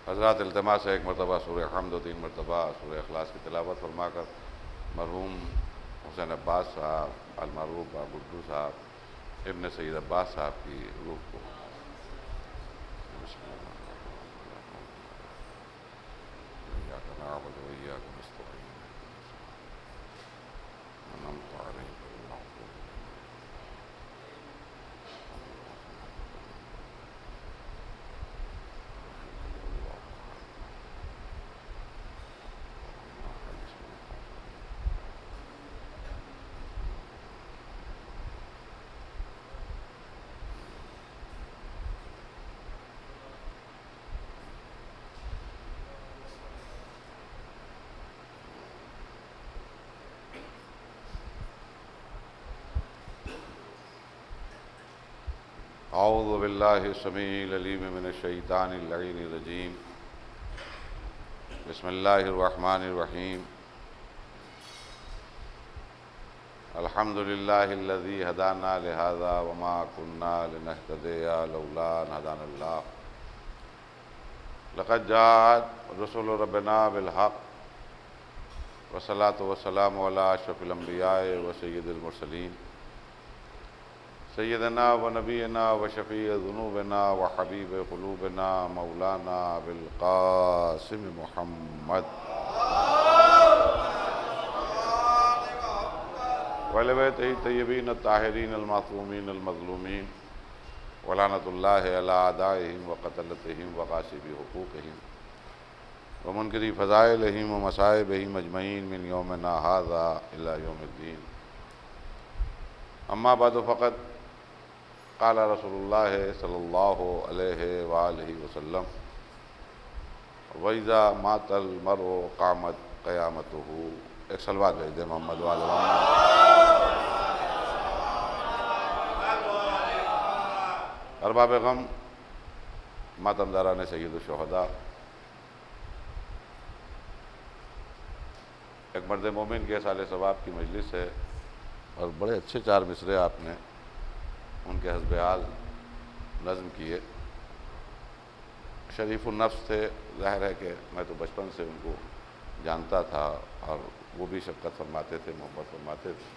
حضرات التماس ہے ایک مرتبہ سورہ حمد و 3 مرتبہ سورہ اخلاص کی تلاوت فرما کر مرحوم حسین عباس صاحب المعروف با گڈو صاحب ابن سید عباس صاحب کی روح کو إياك نعبد وإياك نستعين أنعمت عليهم غير المغضوب أعوذ بالله السميع العليم من الشيطان اللعين الرجيم بسم الله الرحمن الرحيم الحمد لله الذي هدانا لهذا وما كنا لنهتدي لولا أن هدانا الله لقد جاءت رسل ربنا بالحق والصلاة والسلام على أشرف الأنبياء وسيد المرسلين سیدنا و نبینا و شفیع ذنوبنا و حبیب قلوبنا مولانا بالقاسم محمد وآل بیتہ الطیبین الطاہرین المعصومین المظلومین ولعنۃ اللہ علی اعدائہم و قتلتہم و غاصبی حقوقہم و منکری فضائلہم و مصائبہم اجمعین من یومنا ھذا الی یوم الدین اما بعد فقط قال رسول اللہ صلی اللہ علیہ وآلہ وسلم وَإِذَا مَاتَ الْمَرْءُ قَامَتْ قِيَامَتُهُ ایک صلوات بھیج دیں محمد وآل محمد۔ ارباب غم، ماتم داران سید الشہداء، ایک مرد مومن کے سال ثواب کی مجلس ہے اور بڑے اچھے 4 مصرے آپ نے ان کے حسب حال نظم کیے۔ شریف النفس تھے، ظاہر ہے کہ میں تو بچپن سے ان کو جانتا تھا اور وہ بھی شفقت فرماتے تھے، محبت فرماتے تھے۔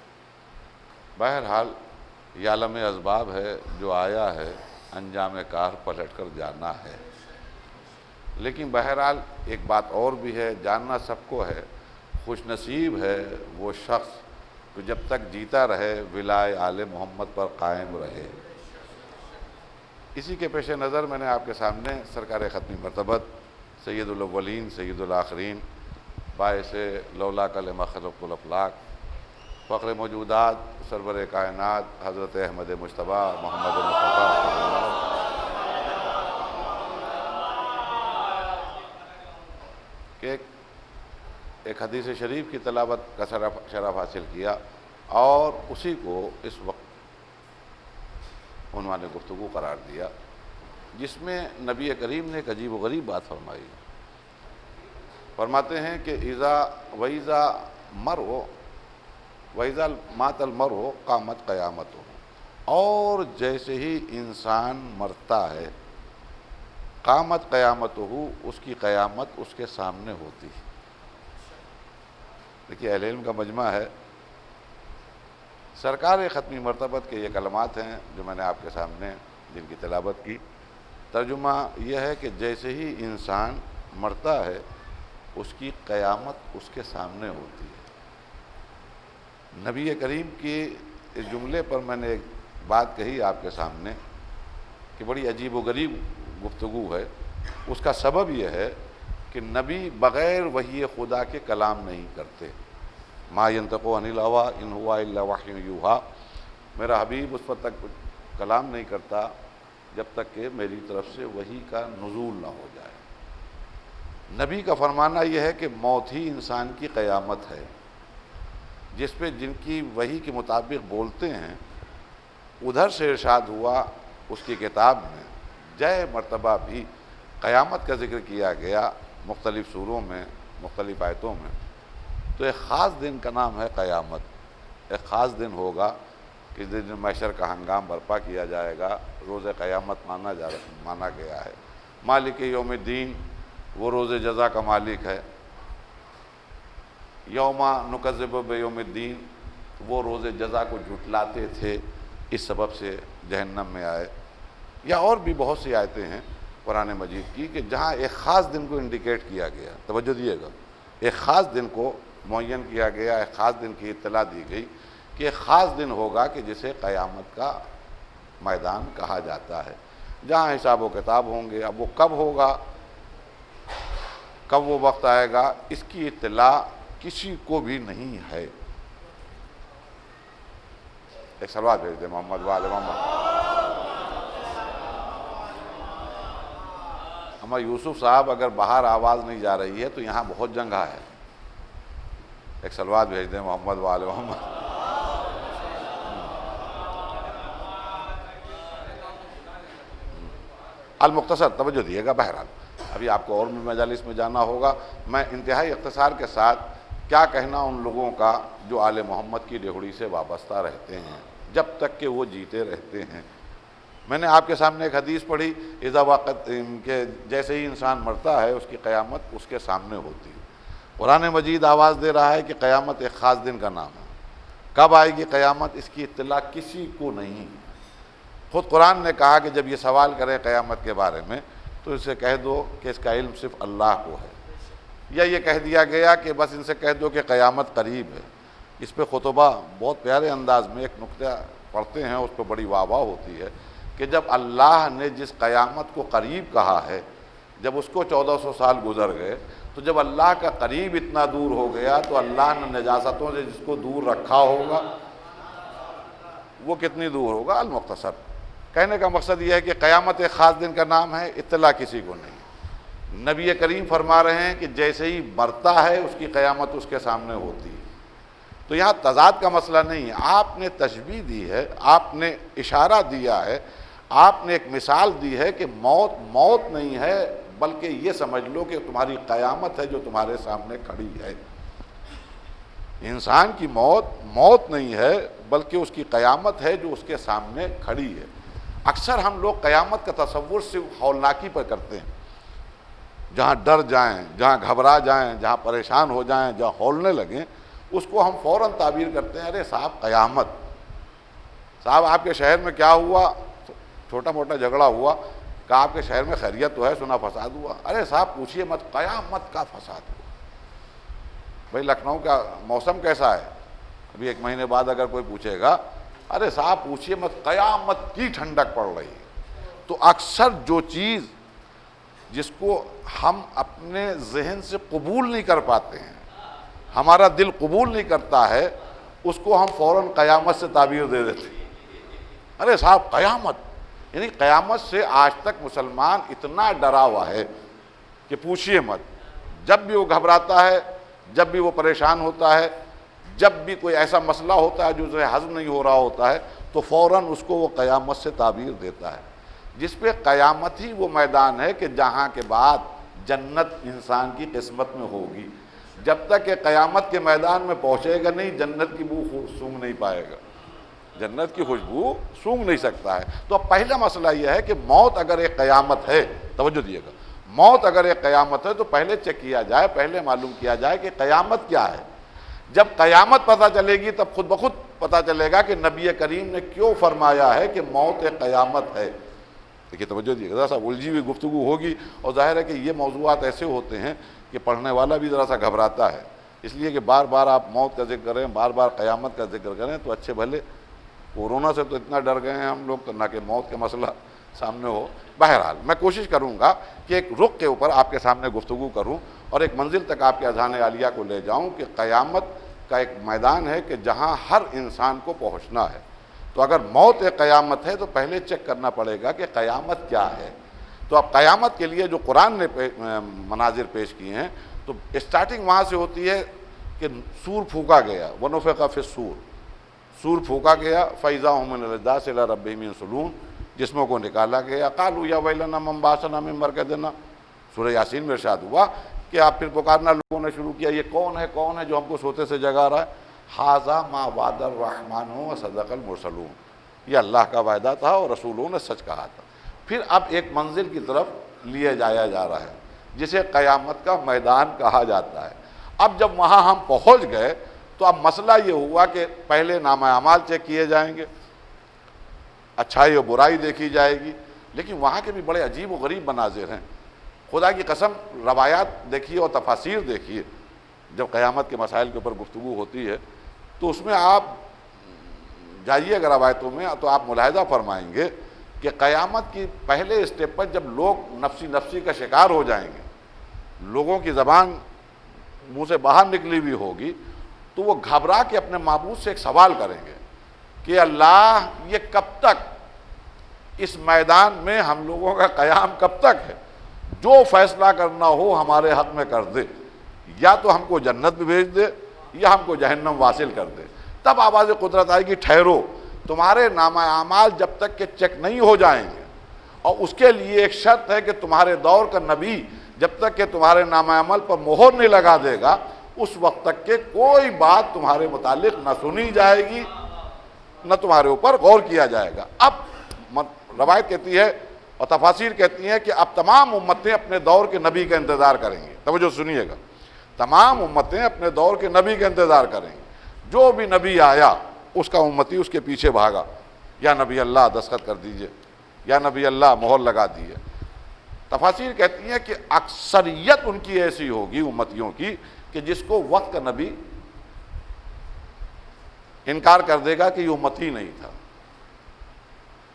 بہرحال یہ عالم اسباب ہے، جو آیا ہے انجام کار پلٹ کر جانا ہے، لیکن بہرحال ایک بات اور بھی ہے، جاننا سب کو ہے، خوش نصیب ہے وہ شخص تو جب تک جیتا رہے ولائے آل محمد پر قائم رہے۔ اسی کے پیش نظر میں نے آپ کے سامنے سرکار ختمی مرتبت سید الاولین سید الآخرین باعث لولاک لما خلقت الافلاک فخر موجودات سرور کائنات حضرت احمد مجتبیٰ محمد مصطفیٰ صلی اللہ علیہ وسلم کہ ایک حدیث شریف کی تلاوت کا شرف حاصل کیا اور اسی کو اس وقت عنوان گفتگو قرار دیا، جس میں نبی کریم نے ایک عجیب و غریب بات فرمائی۔ فرماتے ہیں کہ وَإِذَا مَاتَ الْمَرْءُ قَامَتْ قِيَامَتُهُ، اور جیسے ہی انسان مرتا ہے قامت قیامتہ، اس کی قیامت اس کے سامنے ہوتی ہے۔ دیکھیے اہل علم کا مجمع ہے، سرکار ختمی مرتبت کے یہ کلمات ہیں جو میں نے آپ کے سامنے جن کی تلاوت کی۔ ترجمہ یہ ہے کہ جیسے ہی انسان مرتا ہے اس کی قیامت اس کے سامنے ہوتی ہے۔ نبی کریم کی اس جملے پر میں نے ایک بات کہی آپ کے سامنے کہ بڑی عجیب و غریب گفتگو ہے۔ اس کا سبب یہ ہے کہ نبی بغیر وحی خدا کے کلام نہیں کرتے۔ ما ینطق عن الہویٰ ان ہوا الا وحی یوحیٰ، میرا حبیب اس پر تک کلام نہیں کرتا جب تک کہ میری طرف سے وحی کا نزول نہ ہو جائے۔ نبی کا فرمانا یہ ہے کہ موت ہی انسان کی قیامت ہے، جس پہ جن کی وحی کے مطابق بولتے ہیں ادھر سے ارشاد ہوا اس کی کتاب میں جے مرتبہ بھی قیامت کا ذکر کیا گیا مختلف سوروں میں، مختلف آیتوں میں۔ تو ایک خاص دن کا نام ہے قیامت، ایک خاص دن ہوگا کہ جس دن محشر کا ہنگام برپا کیا جائے گا، روز قیامت مانا گیا ہے۔ مالک یوم الدین، وہ روز جزا کا مالک ہے۔ یوم نکذب بیوم الدین، وہ روز جزا کو جھٹلاتے تھے، اس سبب سے جہنم میں آئے۔ یا اور بھی بہت سی آیتیں ہیں قرآن مجید کی کہ جہاں ایک خاص دن کو انڈیکیٹ کیا گیا، توجہ دیے گا، ایک خاص دن کو معین کیا گیا، ایک خاص دن کی اطلاع دی گئی کہ ایک خاص دن ہوگا کہ جسے قیامت کا میدان کہا جاتا ہے، جہاں حساب و کتاب ہوں گے۔ اب وہ کب ہوگا، کب وہ وقت آئے گا، اس کی اطلاع کسی کو بھی نہیں ہے۔ ایک صلوات بھیج دیں محمد وآل محمد۔ ہمارے یوسف صاحب اگر باہر آواز نہیں جا رہی ہے تو یہاں بہت جنگا ہے۔ ایک صلوات بھیج دیں محمد وآل محمد۔ المختصر، توجہ دیے گا۔ بہرحال ابھی آپ کو اور بھی مجالس میں جانا ہوگا، میں انتہائی اختصار کے ساتھ کیا کہنا ان لوگوں کا جو آل محمد کی ڈیہڑی سے وابستہ رہتے ہیں جب تک کہ وہ جیتے رہتے ہیں۔ میں نے آپ کے سامنے ایک حدیث پڑھی، اذا وقت کہ جیسے ہی انسان مرتا ہے اس کی قیامت اس کے سامنے ہوتی ہے۔ قرآن مجید آواز دے رہا ہے کہ قیامت ایک خاص دن کا نام ہے۔ کب آئے گی قیامت، اس کی اطلاع کسی کو نہیں۔ خود قرآن نے کہا کہ جب یہ سوال کرے قیامت کے بارے میں تو اسے کہہ دو کہ اس کا علم صرف اللہ کو ہے، یا یہ کہہ دیا گیا کہ بس ان سے کہہ دو کہ قیامت قریب ہے۔ اس پہ خطبہ بہت پیارے انداز میں ایک نقطہ پڑھتے ہیں، اس پہ بڑی واہ واہ ہوتی ہے کہ جب اللہ نے جس قیامت کو قریب کہا ہے، جب اس کو 1400 سال گزر گئے، تو جب اللہ کا قریب اتنا دور ہو گیا تو اللہ نے نجاستوں سے جس کو دور رکھا ہوگا وہ کتنی دور ہوگا۔ المختصر کہنے کا مقصد یہ ہے کہ قیامت ایک خاص دن کا نام ہے، اطلاع کسی کو نہیں۔ نبی کریم فرما رہے ہیں کہ جیسے ہی مرتا ہے اس کی قیامت اس کے سامنے ہوتی ہے۔ تو یہاں تضاد کا مسئلہ نہیں ہے، آپ نے تشبیہ دی ہے، آپ نے اشارہ دیا ہے، آپ نے ایک مثال دی ہے کہ موت موت نہیں ہے، بلکہ یہ سمجھ لو کہ تمہاری قیامت ہے جو تمہارے سامنے کھڑی ہے۔ انسان کی موت موت نہیں ہے بلکہ اس کی قیامت ہے جو اس کے سامنے کھڑی ہے۔ اکثر ہم لوگ قیامت کا تصور صرف ہولناکی پر کرتے ہیں، جہاں ڈر جائیں، جہاں گھبرا جائیں، جہاں پریشان ہو جائیں، جہاں ہولنے لگیں، اس کو ہم فوراً تعبیر کرتے ہیں ارے صاحب قیامت، صاحب آپ کے شہر میں کیا ہوا، چھوٹا موٹا جھگڑا ہوا، کہا آپ کے شہر میں خیریت تو ہے، سنا فساد ہوا، ارے صاحب پوچھئے مت، قیامت کا فساد ہوا۔ بھئی لکھنؤ کا موسم کیسا ہے، ابھی ایک مہینے بعد اگر کوئی پوچھے گا ارے صاحب پوچھئے مت، قیامت کی ٹھنڈک پڑ رہی ہے۔ تو اکثر جو چیز جس کو ہم اپنے ذہن سے قبول نہیں کر پاتے ہیں، ہمارا دل قبول نہیں کرتا ہے، اس کو ہم فوراً قیامت سے تعبیر دے دیتے ہیں۔ ارے صاحب قیامت، یعنی قیامت سے آج تک مسلمان اتنا ڈرا ہوا ہے کہ پوچھئے مت۔ جب بھی وہ گھبراتا ہے، جب بھی وہ پریشان ہوتا ہے، جب بھی کوئی ایسا مسئلہ ہوتا ہے جو اسے ہضم نہیں ہو رہا ہوتا ہے، تو فوراً اس کو وہ قیامت سے تعبیر دیتا ہے، جس پہ قیامت ہی وہ میدان ہے کہ جہاں کے بعد جنت انسان کی قسمت میں ہوگی۔ جب تک کہ قیامت کے میدان میں پہنچے گا نہیں، جنت کی بو سونگھ نہیں پائے گا، جنت کی خوشبو سونگھ نہیں سکتا ہے۔ تو اب پہلا مسئلہ یہ ہے کہ موت اگر ایک قیامت ہے، توجہ دیے گا، موت اگر ایک قیامت ہے تو پہلے چیک کیا جائے، پہلے معلوم کیا جائے کہ قیامت کیا ہے۔ جب قیامت پتہ چلے گی تب خود بخود پتہ چلے گا کہ نبی کریم نے کیوں فرمایا ہے کہ موت ایک قیامت ہے۔ دیکھیے توجہ دیے گا، ذرا سا الجھی ہوئی گفتگو ہوگی، اور ظاہر ہے کہ یہ موضوعات ایسے ہوتے ہیں کہ پڑھنے والا بھی ذرا سا گھبراتا ہے، اس لیے کہ بار بار آپ موت کا ذکر کریں، بار بار قیامت کا ذکر کریں تو اچھے بھلے۔ کورونا سے تو اتنا ڈر گئے ہیں ہم لوگ تو نہ کہ موت کا مسئلہ سامنے ہو۔ بہرحال میں کوشش کروں گا کہ ایک رخ کے اوپر آپ کے سامنے گفتگو کروں اور ایک منزل تک آپ کے اذہان عالیہ کو لے جاؤں کہ قیامت کا ایک میدان ہے کہ جہاں ہر انسان کو پہنچنا ہے۔ تو اگر موت ایک قیامت ہے تو پہلے چیک کرنا پڑے گا کہ قیامت کیا ہے۔ تو اب قیامت کے لیے جو قرآن نے مناظر پیش کیے ہیں، تو اسٹارٹنگ وہاں سے ہوتی ہے کہ سور پھونکا گیا، وَنُفِخَ فِی الصُّورِ، سور پھونکا گیا، فَإِذَا هُم مِنَ الْأَجْدَاثِ إِلَىٰ رَبِّهِمْ يَنْسِلُونَ، جسموں کو نکالا گیا، قَالُوا يَا وَيْلَنَا مَنْ بَعَثَنَا مِنْ مَرْقَدِنَا، سورہ یاسین میں ارشاد ہوا کہ آپ پھر پکارنا لوگوں نے شروع کیا، یہ کون ہے جو ہم کو سوتے سے جگا رہا ہے؟ ھذا ما وعد الرحمن وصدق المرسلون، یہ اللہ کا وعدہ تھا اور رسولوں نے سچ کہا تھا۔ پھر اب ایک منزل کی طرف لیے جایا جا رہا ہے جسے قیامت کا میدان کہا جاتا ہے۔ اب جب وہاں ہم پہنچ گئے تو اب مسئلہ یہ ہوا کہ پہلے نامہ اعمال چیک کیے جائیں گے، اچھائی و برائی دیکھی جائے گی، لیکن وہاں کے بھی بڑے عجیب و غریب مناظر ہیں۔ خدا کی قسم روایات دیکھیے اور تفاسیر دیکھیے، جب قیامت کے مسائل کے اوپر گفتگو ہوتی ہے تو اس میں آپ جائیے اگر روایتوں میں تو آپ ملاحظہ فرمائیں گے کہ قیامت کی پہلے اسٹیپ پر جب لوگ نفسی نفسی کا شکار ہو جائیں گے، لوگوں کی زبان منہ سے باہر نکلی ہوئی ہوگی، تو وہ گھبرا کے اپنے معبود سے ایک سوال کریں گے کہ اللہ یہ کب تک، اس میدان میں ہم لوگوں کا قیام کب تک ہے؟ جو فیصلہ کرنا ہو ہمارے حق میں کر دے، یا تو ہم کو جنت میں بھیج دے یا ہم کو جہنم واصل کر دے۔ تب آواز قدرت آئے گی، ٹھہرو، تمہارے نامہ اعمال جب تک کہ چیک نہیں ہو جائیں گے، اور اس کے لیے ایک شرط ہے کہ تمہارے دور کا نبی جب تک کہ تمہارے نامہ عمل پر مہر نہیں لگا دے گا، اس وقت تک کہ کوئی بات تمہارے متعلق نہ سنی جائے گی نہ تمہارے اوپر غور کیا جائے گا۔ اب روایت کہتی ہے اور تفاسیر کہتی ہیں کہ اب تمام امتیں اپنے دور کے نبی کا انتظار کریں گی۔ توجہ سنیے گا، تمام امتیں اپنے دور کے نبی کا انتظار کریں گی۔ جو بھی نبی آیا اس کا امتی اس کے پیچھے بھاگا، یا نبی اللہ دستخط کر دیجئے، یا نبی اللہ مہر لگا دیجئے۔ تفاسیر کہتی ہیں کہ اکثریت ان کی ایسی ہوگی امتیوں کی کہ جس کو وقت کا نبی انکار کر دے گا کہ یہ امتی نہیں تھا،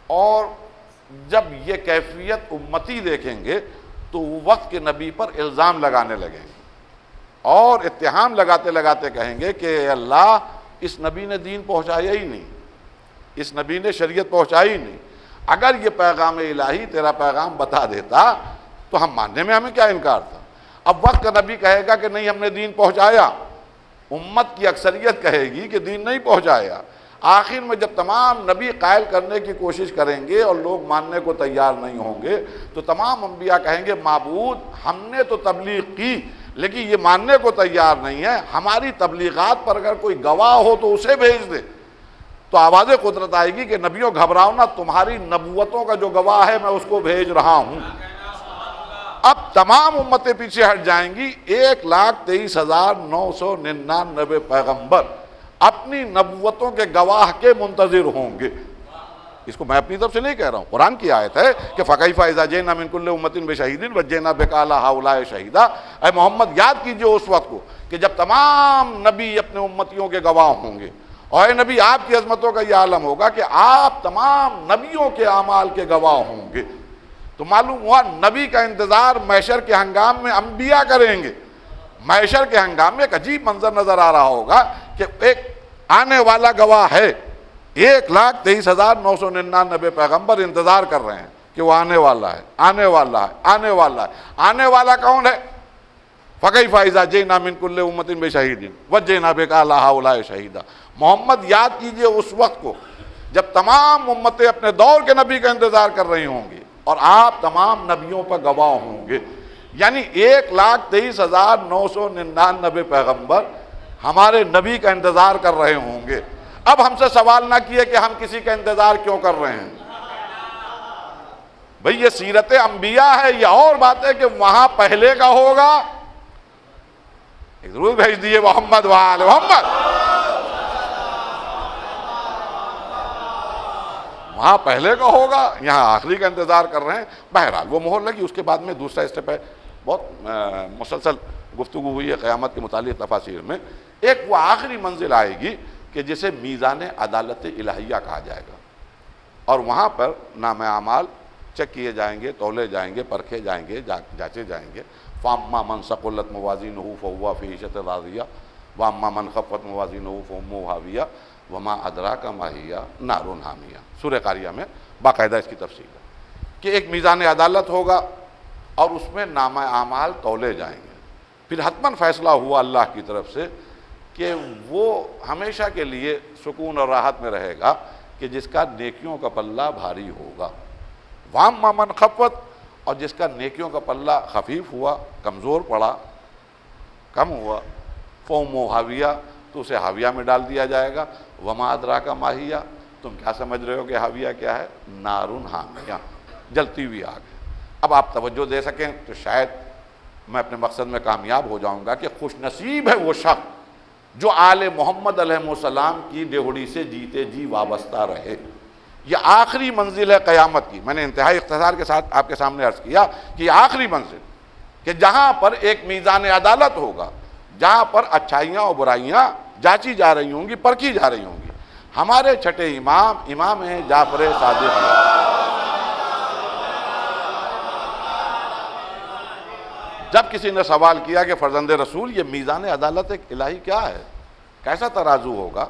اور جب یہ کیفیت امتی دیکھیں گے تو وہ وقت کے نبی پر الزام لگانے لگیں گے اور اتہام لگاتے لگاتے کہیں گے کہ اے اللہ اس نبی نے دین پہنچایا ہی نہیں، اس نبی نے شریعت پہنچائی ہی نہیں، اگر یہ پیغام الہی تیرا پیغام بتا دیتا تو ہم ماننے میں ہمیں کیا انکار تھا۔ اب وقت کا نبی کہے گا کہ نہیں ہم نے دین پہنچایا، امت کی اکثریت کہے گی کہ دین نہیں پہنچایا۔ آخر میں جب تمام نبی قائل کرنے کی کوشش کریں گے اور لوگ ماننے کو تیار نہیں ہوں گے تو تمام انبیاء کہیں گے معبود ہم نے تو تبلیغ کی لیکن یہ ماننے کو تیار نہیں ہے، ہماری تبلیغات پر اگر کوئی گواہ ہو تو اسے بھیج دے۔ تو آواز قدرت آئے گی کہ نبیوں گھبراؤ نہ، تمہاری نبوتوں کا جو گواہ ہے میں اس کو بھیج رہا ہوں۔ اب تمام امتیں پیچھے ہٹ جائیں گی، 1,23,999 پیغمبر اپنی نبوتوں کے گواہ کے منتظر ہوں گے۔ اس کو میں اپنی طرف سے نہیں کہہ رہا ہوں، قرآن کی آیت ہے کہ فَكَيْفَ إِذَا جِئْنَا مِن كُلِّ أُمَّةٍ بِشَهِيدٍ وَجِئْنَا بِكَ عَلَىٰ هَٰؤُلَاءِ شَهِيدًا۔ اے محمد یاد کیجئے اس وقت کو کہ جب تمام نبی اپنے امتیوں کے گواہ ہوں گے، اور اے نبی آپ کی عظمتوں کا یہ عالم ہوگا کہ آپ تمام نبیوں کے اعمال کے گواہ ہوں گے۔ تو معلوم ہوا نبی کا انتظار محشر کے ہنگام میں انبیاء کریں گے۔ محشر کے ہنگام میں ایک عجیب منظر نظر آ رہا ہوگا کہ ایک آنے والا گواہ ہے، 1,23,999 پیغمبر انتظار کر رہے ہیں کہ وہ آنے والا ہے، آنے والا ہے، آنے والا ہے۔ آنے والا کون ہے؟ فَكَيْفَ إِذَا جِئْنَا مِن كُلِّ أُمَّةٍ بِشَهِيدٍ وَجِئْنَا بِكَ عَلَىٰ هَٰؤُلَاءِ شَهِيدًا۔ محمد یاد کیجئے اس وقت کو جب تمام امتیں اپنے دور کے نبی کا انتظار کر رہی ہوں گی اور آپ تمام نبیوں پر گواہ ہوں گے، یعنی 1,23,999 پیغمبر ہمارے نبی کا انتظار کر رہے ہوں گے۔ اب ہم سے سوال نہ کیے کہ ہم کسی کا انتظار کیوں کر رہے ہیں، بھئی یہ سیرت انبیاء ہے، یہ اور بات ہے کہ وہاں پہلے کا ہوگا۔ ایک ضرور بھیج دیئے محمد وآل محمد، وہاں پہلے کا ہوگا، یہاں آخری کا انتظار کر رہے ہیں۔ بہرحال وہ مہر لگی، اس کے بعد میں دوسرا اسٹیپ ہے، بہت مسلسل گفتگو ہوئی ہے قیامت کے متعلق تفاسیر میں۔ ایک وہ آخری منزل آئے گی کہ جسے میزان عدالت الہیہ کہا جائے گا، اور وہاں پر نام اعمال چیک کیے جائیں گے، تولے جائیں گے، پرکھے جائیں گے، جانچے جائیں گے۔ فَأَمَّا مَنْ ثَقُلَتْ مَوَازِينُهُ فَهُوَ فِي عِيشَةٍ رَاضِيَةٍ وَأَمَّا مَنْ خَفَّتْ مَوَازِينُهُ فَأُمُّهُ هَاوِيَةٌ وَمَا أَدْرَاكَ مَا هِيَ نَارٌ حَامِيَةٌ۔ سورہ قاریہ میں باقاعدہ اس کی تفصیل ہے کہ ایک میزان عدالت ہوگا اور اس میں نام اعمال تولے جائیں گے، پھر حتماً فیصلہ ہوا اللہ کی طرف سے کہ وہ ہمیشہ کے لیے سکون اور راحت میں رہے گا کہ جس کا نیکیوں کا پلہ بھاری ہوگا۔ وَأَمَّا مَنْ خَفَّتْ، اور جس کا نیکیوں کا پلہ خفیف ہوا، کمزور پڑا، کم ہوا، فَأُمُّهُ هَاوِيَةٌ، تو اسے حاویہ میں ڈال دیا جائے گا۔ وَمَا أَدْرَاكَ مَا هِيَ، تم کیا سمجھ رہے ہو کہ حاویہ کیا ہے؟ نارٌ حامیہ، جلتی ہوئی آگ ہے۔ اب آپ توجہ دے سکیں تو شاید میں اپنے مقصد میں کامیاب ہو جاؤں گا کہ خوش نصیب ہے وہ شخص جو آل محمد علیہ السلام کی ڈیوڑی سے جیتے جی وابستہ رہے۔ یہ آخری منزل ہے قیامت کی۔ میں نے انتہائی اختصار کے ساتھ آپ کے سامنے عرض کیا کہ یہ آخری منزل، کہ جہاں پر ایک میزان عدالت ہوگا، جہاں پر اچھائیاں اور برائیاں جانچی جا رہی ہوں گی، پرکھی جا رہی ہوں گی۔ ہمارے چھٹے امام ہیں جعفر صادق۔ جب کسی نے سوال کیا کہ فرزند رسول یہ میزان عدالت ایک الہی کیا ہے، کیسا ترازو ہوگا،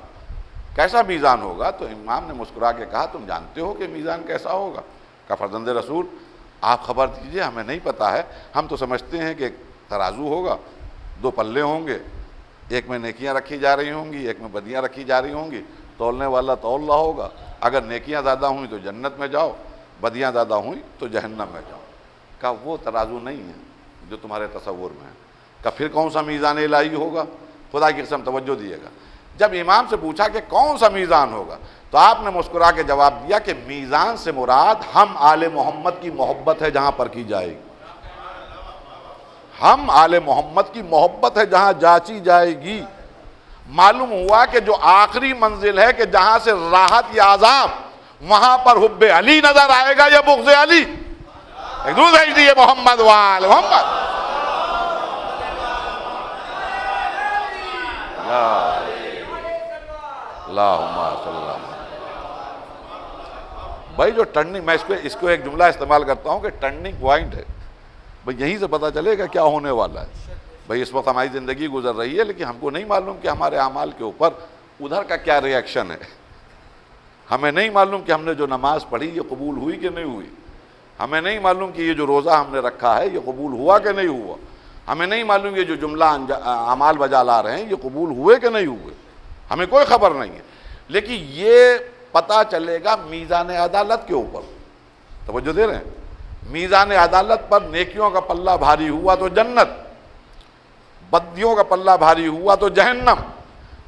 کیسا میزان ہوگا، تو امام نے مسکرا کے کہا تم جانتے ہو کہ میزان کیسا ہوگا؟ کہا فرزند رسول آپ خبر دیجئے، ہمیں نہیں پتا ہے، ہم تو سمجھتے ہیں کہ ایک ترازو ہوگا، دو پلے ہوں گے، ایک میں نیکیاں رکھی جا رہی ہوں گی، ایک میں بدیاں رکھی جا رہی ہوں گی، تولنے والا تول رہا ہوگا، اگر نیکیاں زیادہ ہوئیں تو جنت میں جاؤ، بدیاں زیادہ ہوئیں تو جہنم میں جاؤ۔ کہا وہ ترازو نہیں ہے جو تمہارے تصور میں ہے۔ کہا پھر کون سا میزان الہی ہوگا؟ خدا کی قسم توجہ دیے گا، جب امام سے پوچھا کہ کون سا میزان ہوگا تو آپ نے مسکرا کے جواب دیا کہ میزان سے مراد ہم آل محمد کی محبت ہے جہاں پر کی جائے گی، ہم آل محمد کی محبت ہے جہاں جانچی جائے گی۔ معلوم ہوا کہ جو آخری منزل ہے کہ جہاں سے راحت یا عذاب، وہاں پر حب علی نظر آئے گا یا بغض علی؟ ایک دوسرے بھیج دیے محمد وآل محمد۔ اللہم صلی اللہ علیہ وسلم۔ بھائی جو ٹرننگ، میں اس کو ایک جملہ استعمال کرتا ہوں کہ ٹرننگ پوائنٹ ہے، بھائی یہیں سے پتہ چلے گا کیا ہونے والا ہے۔ بھائی اس وقت ہماری زندگی گزر رہی ہے لیکن ہم کو نہیں معلوم کہ ہمارے اعمال کے اوپر ادھر کا کیا ری ایکشن ہے۔ ہمیں نہیں معلوم کہ ہم نے جو نماز پڑھی یہ قبول ہوئی کہ نہیں ہوئی، ہمیں نہیں معلوم کہ یہ جو روزہ ہم نے رکھا ہے یہ قبول ہوا کہ نہیں ہوا، ہمیں نہیں معلوم یہ جو جملہ اعمال بجا لا رہے ہیں یہ قبول ہوئے کہ نہیں ہوئے، ہمیں کوئی خبر نہیں ہے۔ لیکن یہ پتہ چلے گا میزان عدالت کے اوپر، توجہ دے رہے ہیں، میزان عدالت پر نیکیوں کا پلہ بھاری ہوا تو جنت، بدیوں کا پلہ بھاری ہوا تو جہنم۔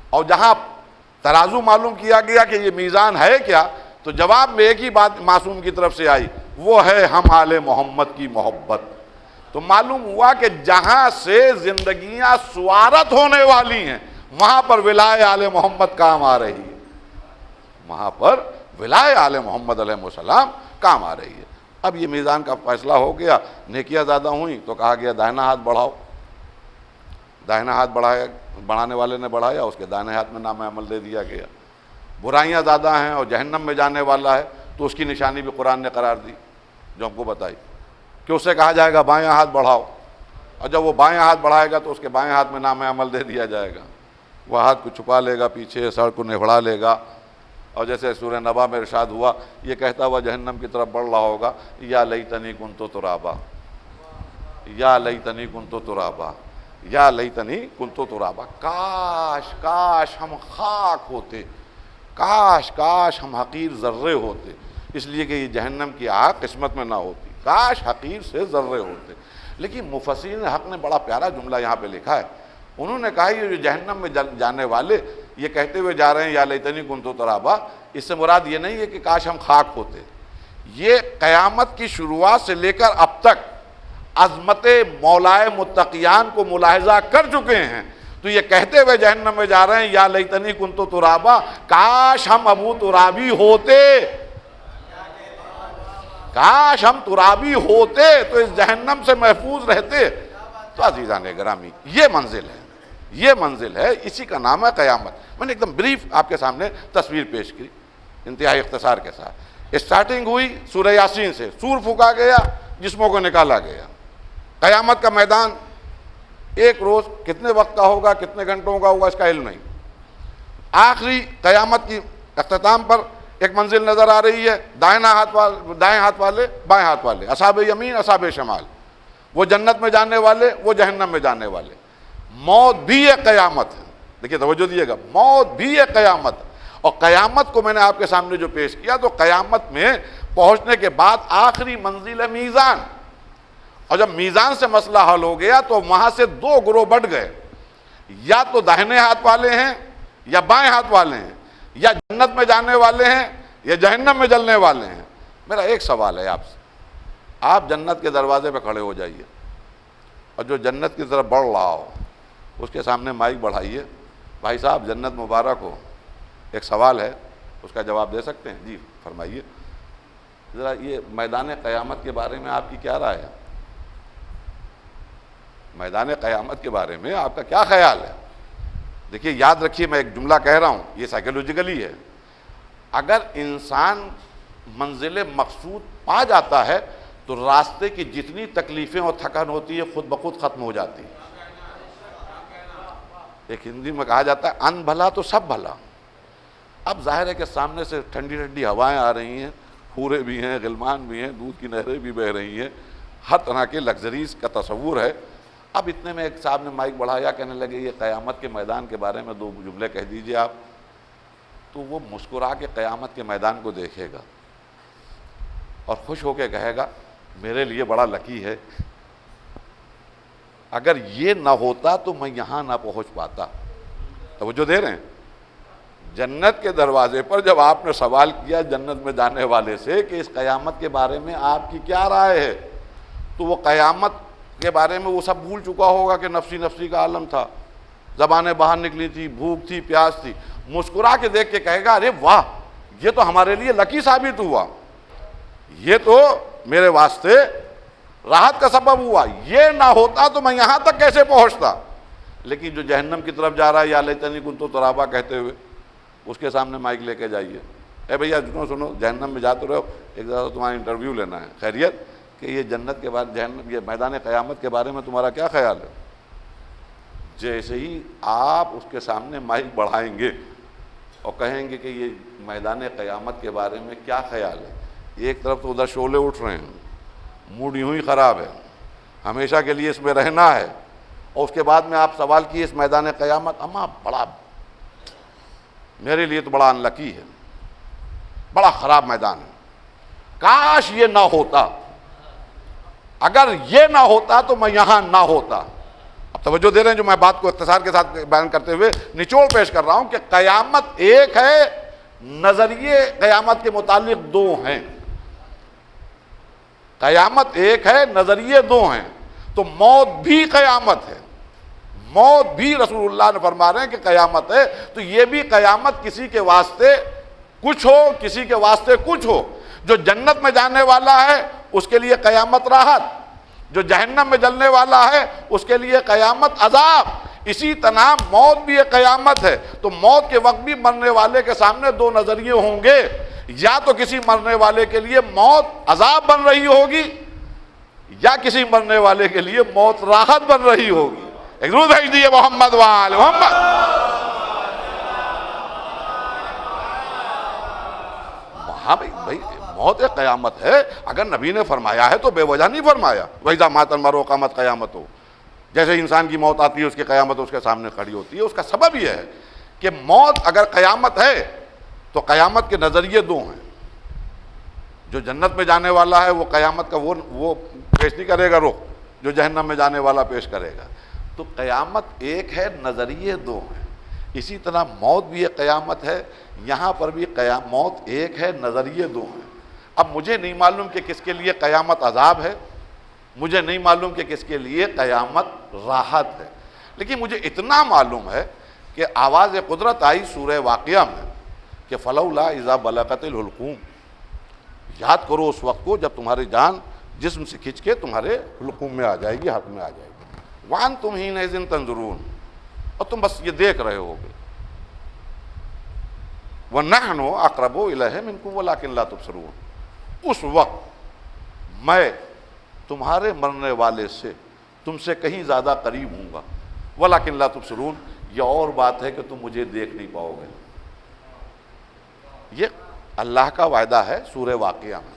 اور جہاں ترازو معلوم کیا گیا کہ یہ میزان ہے کیا، تو جواب میں ایک ہی بات معصوم کی طرف سے آئی، وہ ہے ہم آل محمد کی محبت۔ تو معلوم ہوا کہ جہاں سے زندگیاں سوارت ہونے والی ہیں وہاں پر ولائے آل محمد کام آ رہی ہے، وہاں پر ولائے آل محمد علیہ السلام کام آ رہی ہے۔ اب یہ میزان کا فیصلہ ہو گیا، نیکیاں زیادہ ہوئیں تو کہا گیا دائنا ہاتھ بڑھاؤ، دائنا ہاتھ بڑھانے والے نے بڑھایا، اس کے دائنے ہاتھ میں نام عمل دے دیا گیا۔ برائیاں زیادہ ہیں اور جہنم میں جانے والا ہے تو اس کی نشانی بھی قرآن نے قرار دی، جو ہم کو بتائی کہ اسے کہا جائے گا بائیں ہاتھ بڑھاؤ، اور جب وہ بائیں ہاتھ بڑھائے گا تو اس کے بائیں ہاتھ میں نام عمل دے دیا جائے گا، وہ ہاتھ کو چھپا لے گا پیچھے، سر کو نہڑا لے گا، اور جیسے سورہ نبا میں ارشاد ہوا یہ کہتا ہوا جہنم کی طرف بڑھ رہا ہوگا، یا لیتنی کنت ترابا، یا لیتنی کنت ترابا، یا لیتنی کنت ترابا، کاش کاش ہم خاک ہوتے، کاش کاش ہم حقیر ذرے ہوتے، اس لیے کہ یہ جہنم کی آگ قسمت میں نہ ہوتی، کاش حقیر سے ذرے ہوتے۔ لیکن مفسرین حق نے بڑا پیارا جملہ یہاں پہ لکھا ہے، انہوں نے کہا یہ جو جہنم میں جانے والے یہ کہتے ہوئے جا رہے ہیں یا لیتنی کنت ترابا، اس سے مراد یہ نہیں ہے کہ کاش ہم خاک ہوتے، یہ قیامت کی شروعات سے لے کر اب تک عظمت مولائے متقیان کو ملاحظہ کر چکے ہیں، تو یہ کہتے ہوئے جہنم میں جا رہے ہیں یا لیتنی کنت ترابا، کاش ہم ابو ترابی ہوتے، کاش ہم ترابی ہوتے تو اس جہنم سے محفوظ رہتے۔ تو عزیزان گرامی یہ منزل ہے، یہ منزل ہے، اسی کا نام ہے قیامت۔ میں نے ایک دم بریف آپ کے سامنے تصویر پیش کی انتہائی اختصار کے ساتھ۔ اسٹارٹنگ ہوئی سورہ یاسین سے، سور پھونکا گیا، جسموں کو نکالا گیا۔ قیامت کا میدان ایک روز کتنے وقت کا ہوگا، کتنے گھنٹوں کا ہوگا، اس کا علم نہیں۔ آخری قیامت کی اختتام پر ایک منزل نظر آ رہی ہے، دائیں ہاتھ والے بائیں ہاتھ والے، اصحاب یمین اصحاب شمال، وہ جنت میں جانے والے وہ جہنم میں جانے والے۔ موت بھی ایک قیامت ہے، دیکھیے توجہ دیجیے گا، موت بھی ایک قیامت، اور قیامت کو میں نے آپ کے سامنے جو پیش کیا تو قیامت میں پہنچنے کے بعد آخری منزل ہے میزان، اور جب میزان سے مسئلہ حل ہو گیا تو وہاں سے دو گروہ بٹ گئے، یا تو داہنے ہاتھ والے ہیں یا بائیں ہاتھ والے ہیں، یا جنت میں جانے والے ہیں یا جہنم میں جلنے والے ہیں۔ میرا ایک سوال ہے آپ سے، آپ جنت کے دروازے پہ کھڑے ہو جائیے، اور جو جنت کی طرف بڑھ رہا ہو اس کے سامنے مائک بڑھائیے، بھائی صاحب جنت مبارک ہو، ایک سوال ہے، اس کا جواب دے سکتے ہیں؟ جی فرمائیے ذرا، یہ میدان قیامت کے بارے میں آپ کی کیا رائے ہے؟ میدان قیامت کے بارے میں آپ کا کیا خیال ہے؟ دیکھیے یاد رکھیے، میں ایک جملہ کہہ رہا ہوں، یہ سائیکولوجیکلی ہے، اگر انسان منزل مقصود پا جاتا ہے تو راستے کی جتنی تکلیفیں اور تھکن ہوتی ہے خود بخود ختم ہو جاتی ہے۔ ایک ہندی میں کہا جاتا ہے ان بھلا تو سب بھلا۔ اب ظاہر ہے کہ سامنے سے ٹھنڈی ٹھنڈی ہوائیں آ رہی ہیں، حوریں بھی ہیں، غلمان بھی ہیں، دودھ کی نہریں بھی بہہ رہی ہیں، ہر طرح کے لگژریز کا تصور ہے۔ اب اتنے میں ایک صاحب نے مائک بڑھایا، کہنے لگے یہ قیامت کے میدان کے بارے میں 2 جملے کہہ دیجئے آپ، تو وہ مسکرا کے قیامت کے میدان کو دیکھے گا اور خوش ہو کے کہے گا میرے لیے بڑا لکی ہے، اگر یہ نہ ہوتا تو میں یہاں نہ پہنچ پاتا۔ توجہ دے رہے ہیں؟ جنت کے دروازے پر جب آپ نے سوال کیا جنت میں جانے والے سے کہ اس قیامت کے بارے میں آپ کی کیا رائے ہے، تو وہ قیامت کے بارے میں وہ سب بھول چکا ہوگا کہ نفسی نفسی کا عالم تھا، زبانیں باہر نکلی تھی، بھوک تھی، پیاس تھی، مسکرا کے دیکھ کے کہے گا ارے واہ، یہ تو ہمارے لیے لکی ثابت ہوا، یہ تو میرے واسطے راحت کا سبب ہوا، یہ نہ ہوتا تو میں یہاں تک کیسے پہنچتا۔ لیکن جو جہنم کی طرف جا رہا ہے یا لیتنی کنت ترابا کہتے ہوئے، اس کے سامنے مائک لے کے جائیے، اے بھیا سنو جہنم میں جاتے رہو، ایک ذرا تمہارا انٹرویو لینا ہے، خیریت کہ یہ جنت کے بارے جہنم یہ میدان قیامت کے بارے میں تمہارا کیا خیال ہے؟ جیسے ہی آپ اس کے سامنے مائک بڑھائیں گے اور کہیں گے کہ یہ میدان قیامت کے بارے میں کیا خیال ہے، ایک طرف تو ادھر شعلے اٹھ رہے ہیں، موڈ یوں ہی خراب ہے، ہمیشہ کے لیے اس میں رہنا ہے، اور اس کے بعد میں آپ سوال کیے اس میدان قیامت، اما بڑا میرے لیے تو بڑا انلکی ہے، بڑا خراب میدان ہے، کاش یہ نہ ہوتا، اگر یہ نہ ہوتا تو میں یہاں نہ ہوتا۔ اب توجہ دے رہے ہیں جو میں بات کو اختصار کے ساتھ بیان کرتے ہوئے نچوڑ پیش کر رہا ہوں کہ قیامت ایک ہے، نظریے قیامت کے متعلق 2 ہیں، قیامت ایک ہے، نظریے 2 ہیں، تو موت بھی قیامت ہے، موت بھی رسول اللہ نے فرما رہے ہیں کہ قیامت ہے، تو یہ بھی قیامت کسی کے واسطے کچھ ہو، کسی کے واسطے کچھ ہو، جو جنت میں جانے والا ہے اس کے لیے قیامت راحت، جو جہنم میں جلنے والا ہے اس کے لیے قیامت عذاب، اسی طرح موت بھی ایک قیامت ہے، تو موت کے وقت بھی مرنے والے کے سامنے 2 نظریے ہوں گے، یا تو کسی مرنے والے کے لیے موت عذاب بن رہی ہوگی، یا کسی مرنے والے کے لیے موت راحت بن رہی ہوگی۔ ایک درود بھیج دیجیے محمد وآل محمد۔ ہاں بھائی موت ایک قیامت ہے، اگر نبی نے فرمایا ہے تو بے وجہ نہیں فرمایا، وَإِذَا مَاتَ الْمَرْءُ قَامَتْ قِيَامَتُهُ، جیسے انسان کی موت آتی ہے اس کی قیامت اس کے سامنے کھڑی ہوتی ہے۔ اس کا سبب یہ ہے کہ موت اگر قیامت ہے تو قیامت کے نظریے 2 ہیں، جو جنت میں جانے والا ہے وہ قیامت کا وہ پیش نہیں کرے گا رخ، جو جہنم میں جانے والا پیش کرے گا، تو قیامت ایک ہے، نظریے 2 ہیں۔ اسی طرح موت بھی ایک قیامت ہے، یہاں پر بھی موت ایک ہے، نظریے 2 ہیں۔ اب مجھے نہیں معلوم کہ کس کے لیے قیامت عذاب ہے، مجھے نہیں معلوم کہ کس کے لیے قیامت راحت ہے، لیکن مجھے اتنا معلوم ہے کہ آواز قدرت آئی سورہ واقعہ میں کہ فَلَوْلَا إِذَا بَلَغَتِ الْحُلْقُومَ، یاد کرو اس وقت کو جب تمہاری جان جسم سے کھنچ کے تمہارے حلقوم میں آ جائے گی، حق میں آ جائے گی، وَأَنْتُمْ حِينَئِذٍ تَنْظُرُونَ، اور تم بس یہ دیکھ رہے ہوگے، وَنَحْنُ أَقْرَبُ إِلَيْهِ مِنْكُمْ وَلَكِنْ لَا تُبْصِرُونَ، اس وقت میں تمہارے مرنے والے سے تم سے کہیں زیادہ قریب ہوں گا، وَلَكِنْ لَا تُبْصِرُونَ، یہ اور بات ہے کہ تم مجھے دیکھ نہیں پاؤ گے۔ یہ اللہ کا وعدہ ہے سورہ واقعہ میں۔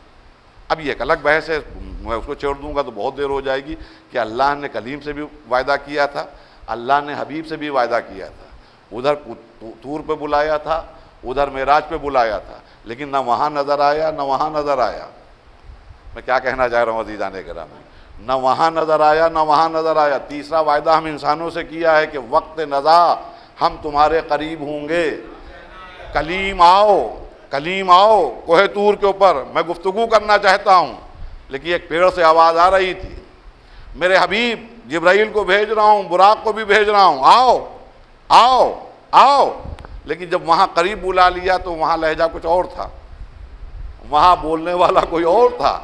اب یہ ایک الگ بحث ہے، میں اس کو چھوڑ دوں گا تو بہت دیر ہو جائے گی، کہ اللہ نے کلیم سے بھی وعدہ کیا تھا، اللہ نے حبیب سے بھی وعدہ کیا تھا، ادھر طور پہ بلایا تھا، ادھر معراج پہ بلایا تھا، لیکن نہ وہاں نظر آیا نہ وہاں نظر آیا۔ میں کیا کہنا چاہ رہا ہوں عزیزان گرامی، نہ وہاں نظر آیا نہ وہاں نظر آیا۔ تیسرا وعدہ ہم انسانوں سے کیا ہے کہ وقت نزا ہم تمہارے قریب ہوں گے، کلیم آؤ، کلیم آؤ کوہ طور کے اوپر، میں گفتگو کرنا چاہتا ہوں، لیکن ایک پیڑ سے آواز آ رہی تھی، میرے حبیب جبرائیل کو بھیج رہا ہوں، براق کو بھی بھیج رہا ہوں، آؤ آؤ آؤ. لیکن جب وہاں قریب بلا لیا تو وہاں لہجہ کچھ اور تھا، وہاں بولنے والا کوئی اور تھا.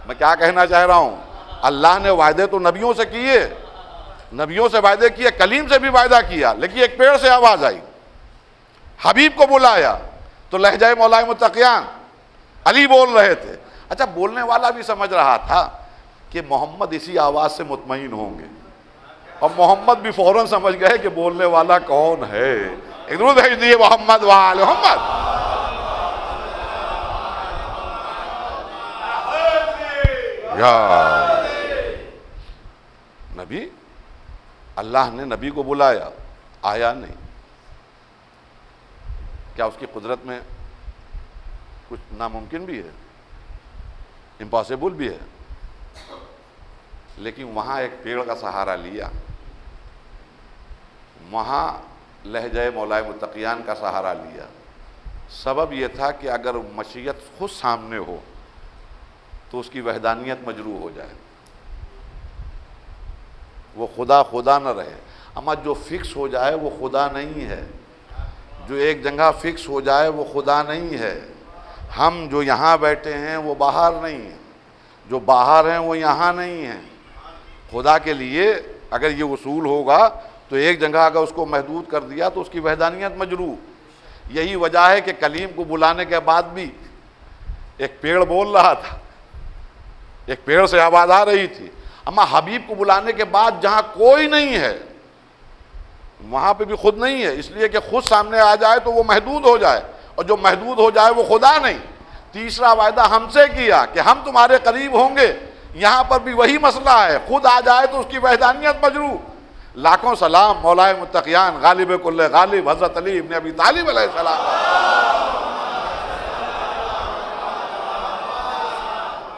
میں کیا کہنا چاہ رہا ہوں، اللہ نے وعدے تو نبیوں سے کیے، نبیوں سے وعدے کیے، کلیم سے بھی وعدہ کیا، لیکن ایک پیڑ سے آواز آئی، حبیب کو بلایا تو لہجہ مولائے متقیان علی بول رہے تھے. اچھا، بولنے والا بھی سمجھ رہا تھا کہ محمد اسی آواز سے مطمئن ہوں گے، اور محمد بھی فوراً سمجھ گئے کہ بولنے والا کون ہے. ایک درود بھیج دیے محمد وآل محمد. یا نبی، اللہ نے نبی کو بلایا، آیا نہیں. کیا اس کی قدرت میں کچھ ناممکن بھی ہے؟ امپاسبل بھی ہے. لیکن وہاں ایک پیڑ کا سہارا لیا، وہاں لہجہ مولائے متقیان کا سہارا لیا. سبب یہ تھا کہ اگر مشیت خود سامنے ہو تو اس کی وحدانیت مجروح ہو جائے، وہ خدا خدا نہ رہے. اما جو فکس ہو جائے وہ خدا نہیں ہے، جو ایک جگہ فکس ہو جائے وہ خدا نہیں ہے. ہم جو یہاں بیٹھے ہیں وہ باہر نہیں ہیں، جو باہر ہیں وہ یہاں نہیں ہیں. خدا کے لیے اگر یہ اصول ہوگا تو ایک جگہ اگر اس کو محدود کر دیا تو اس کی وحدانیت مجروح. یہی وجہ ہے کہ کلیم کو بلانے کے بعد بھی ایک پیڑ بول رہا تھا، ایک پیڑ سے آواز آ رہی تھی. اما حبیب کو بلانے کے بعد جہاں کوئی نہیں ہے وہاں پہ بھی خود نہیں ہے، اس لیے کہ خود سامنے آ جائے تو وہ محدود ہو جائے، اور جو محدود ہو جائے وہ خدا نہیں. تیسرا وعدہ ہم سے کیا کہ ہم تمہارے قریب ہوں گے، یہاں پر بھی وہی مسئلہ ہے، خود آ جائے تو اس کی وحدانیت مجروح. لاکھوں سلام مولائے متقیان غالب کل غالب حضرت علی ابن ابی طالب علیہ السلام.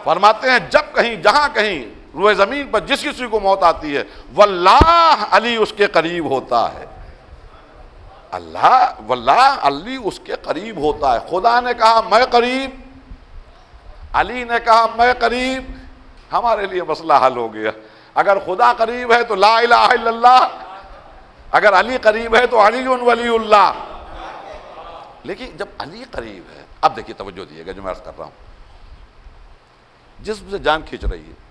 فرماتے ہیں جب کہیں جہاں کہیں روئے زمین پر جس کسی کو موت آتی ہے واللہ علی اس کے قریب ہوتا ہے. اللہ واللہ علی اس کے قریب ہوتا ہے. خدا نے کہا میں قریب، علی نے کہا میں قریب، ہمارے لیے مسئلہ حل ہو گیا. اگر خدا قریب ہے تو لا الہ الا اللہ، اگر علی قریب ہے تو علی ولی اللہ. لیکن جب علی قریب ہے، اب دیکھیے توجہ دیئے گا جو میں عرض کر رہا ہوں، جسم سے جان کھینچ رہی ہے،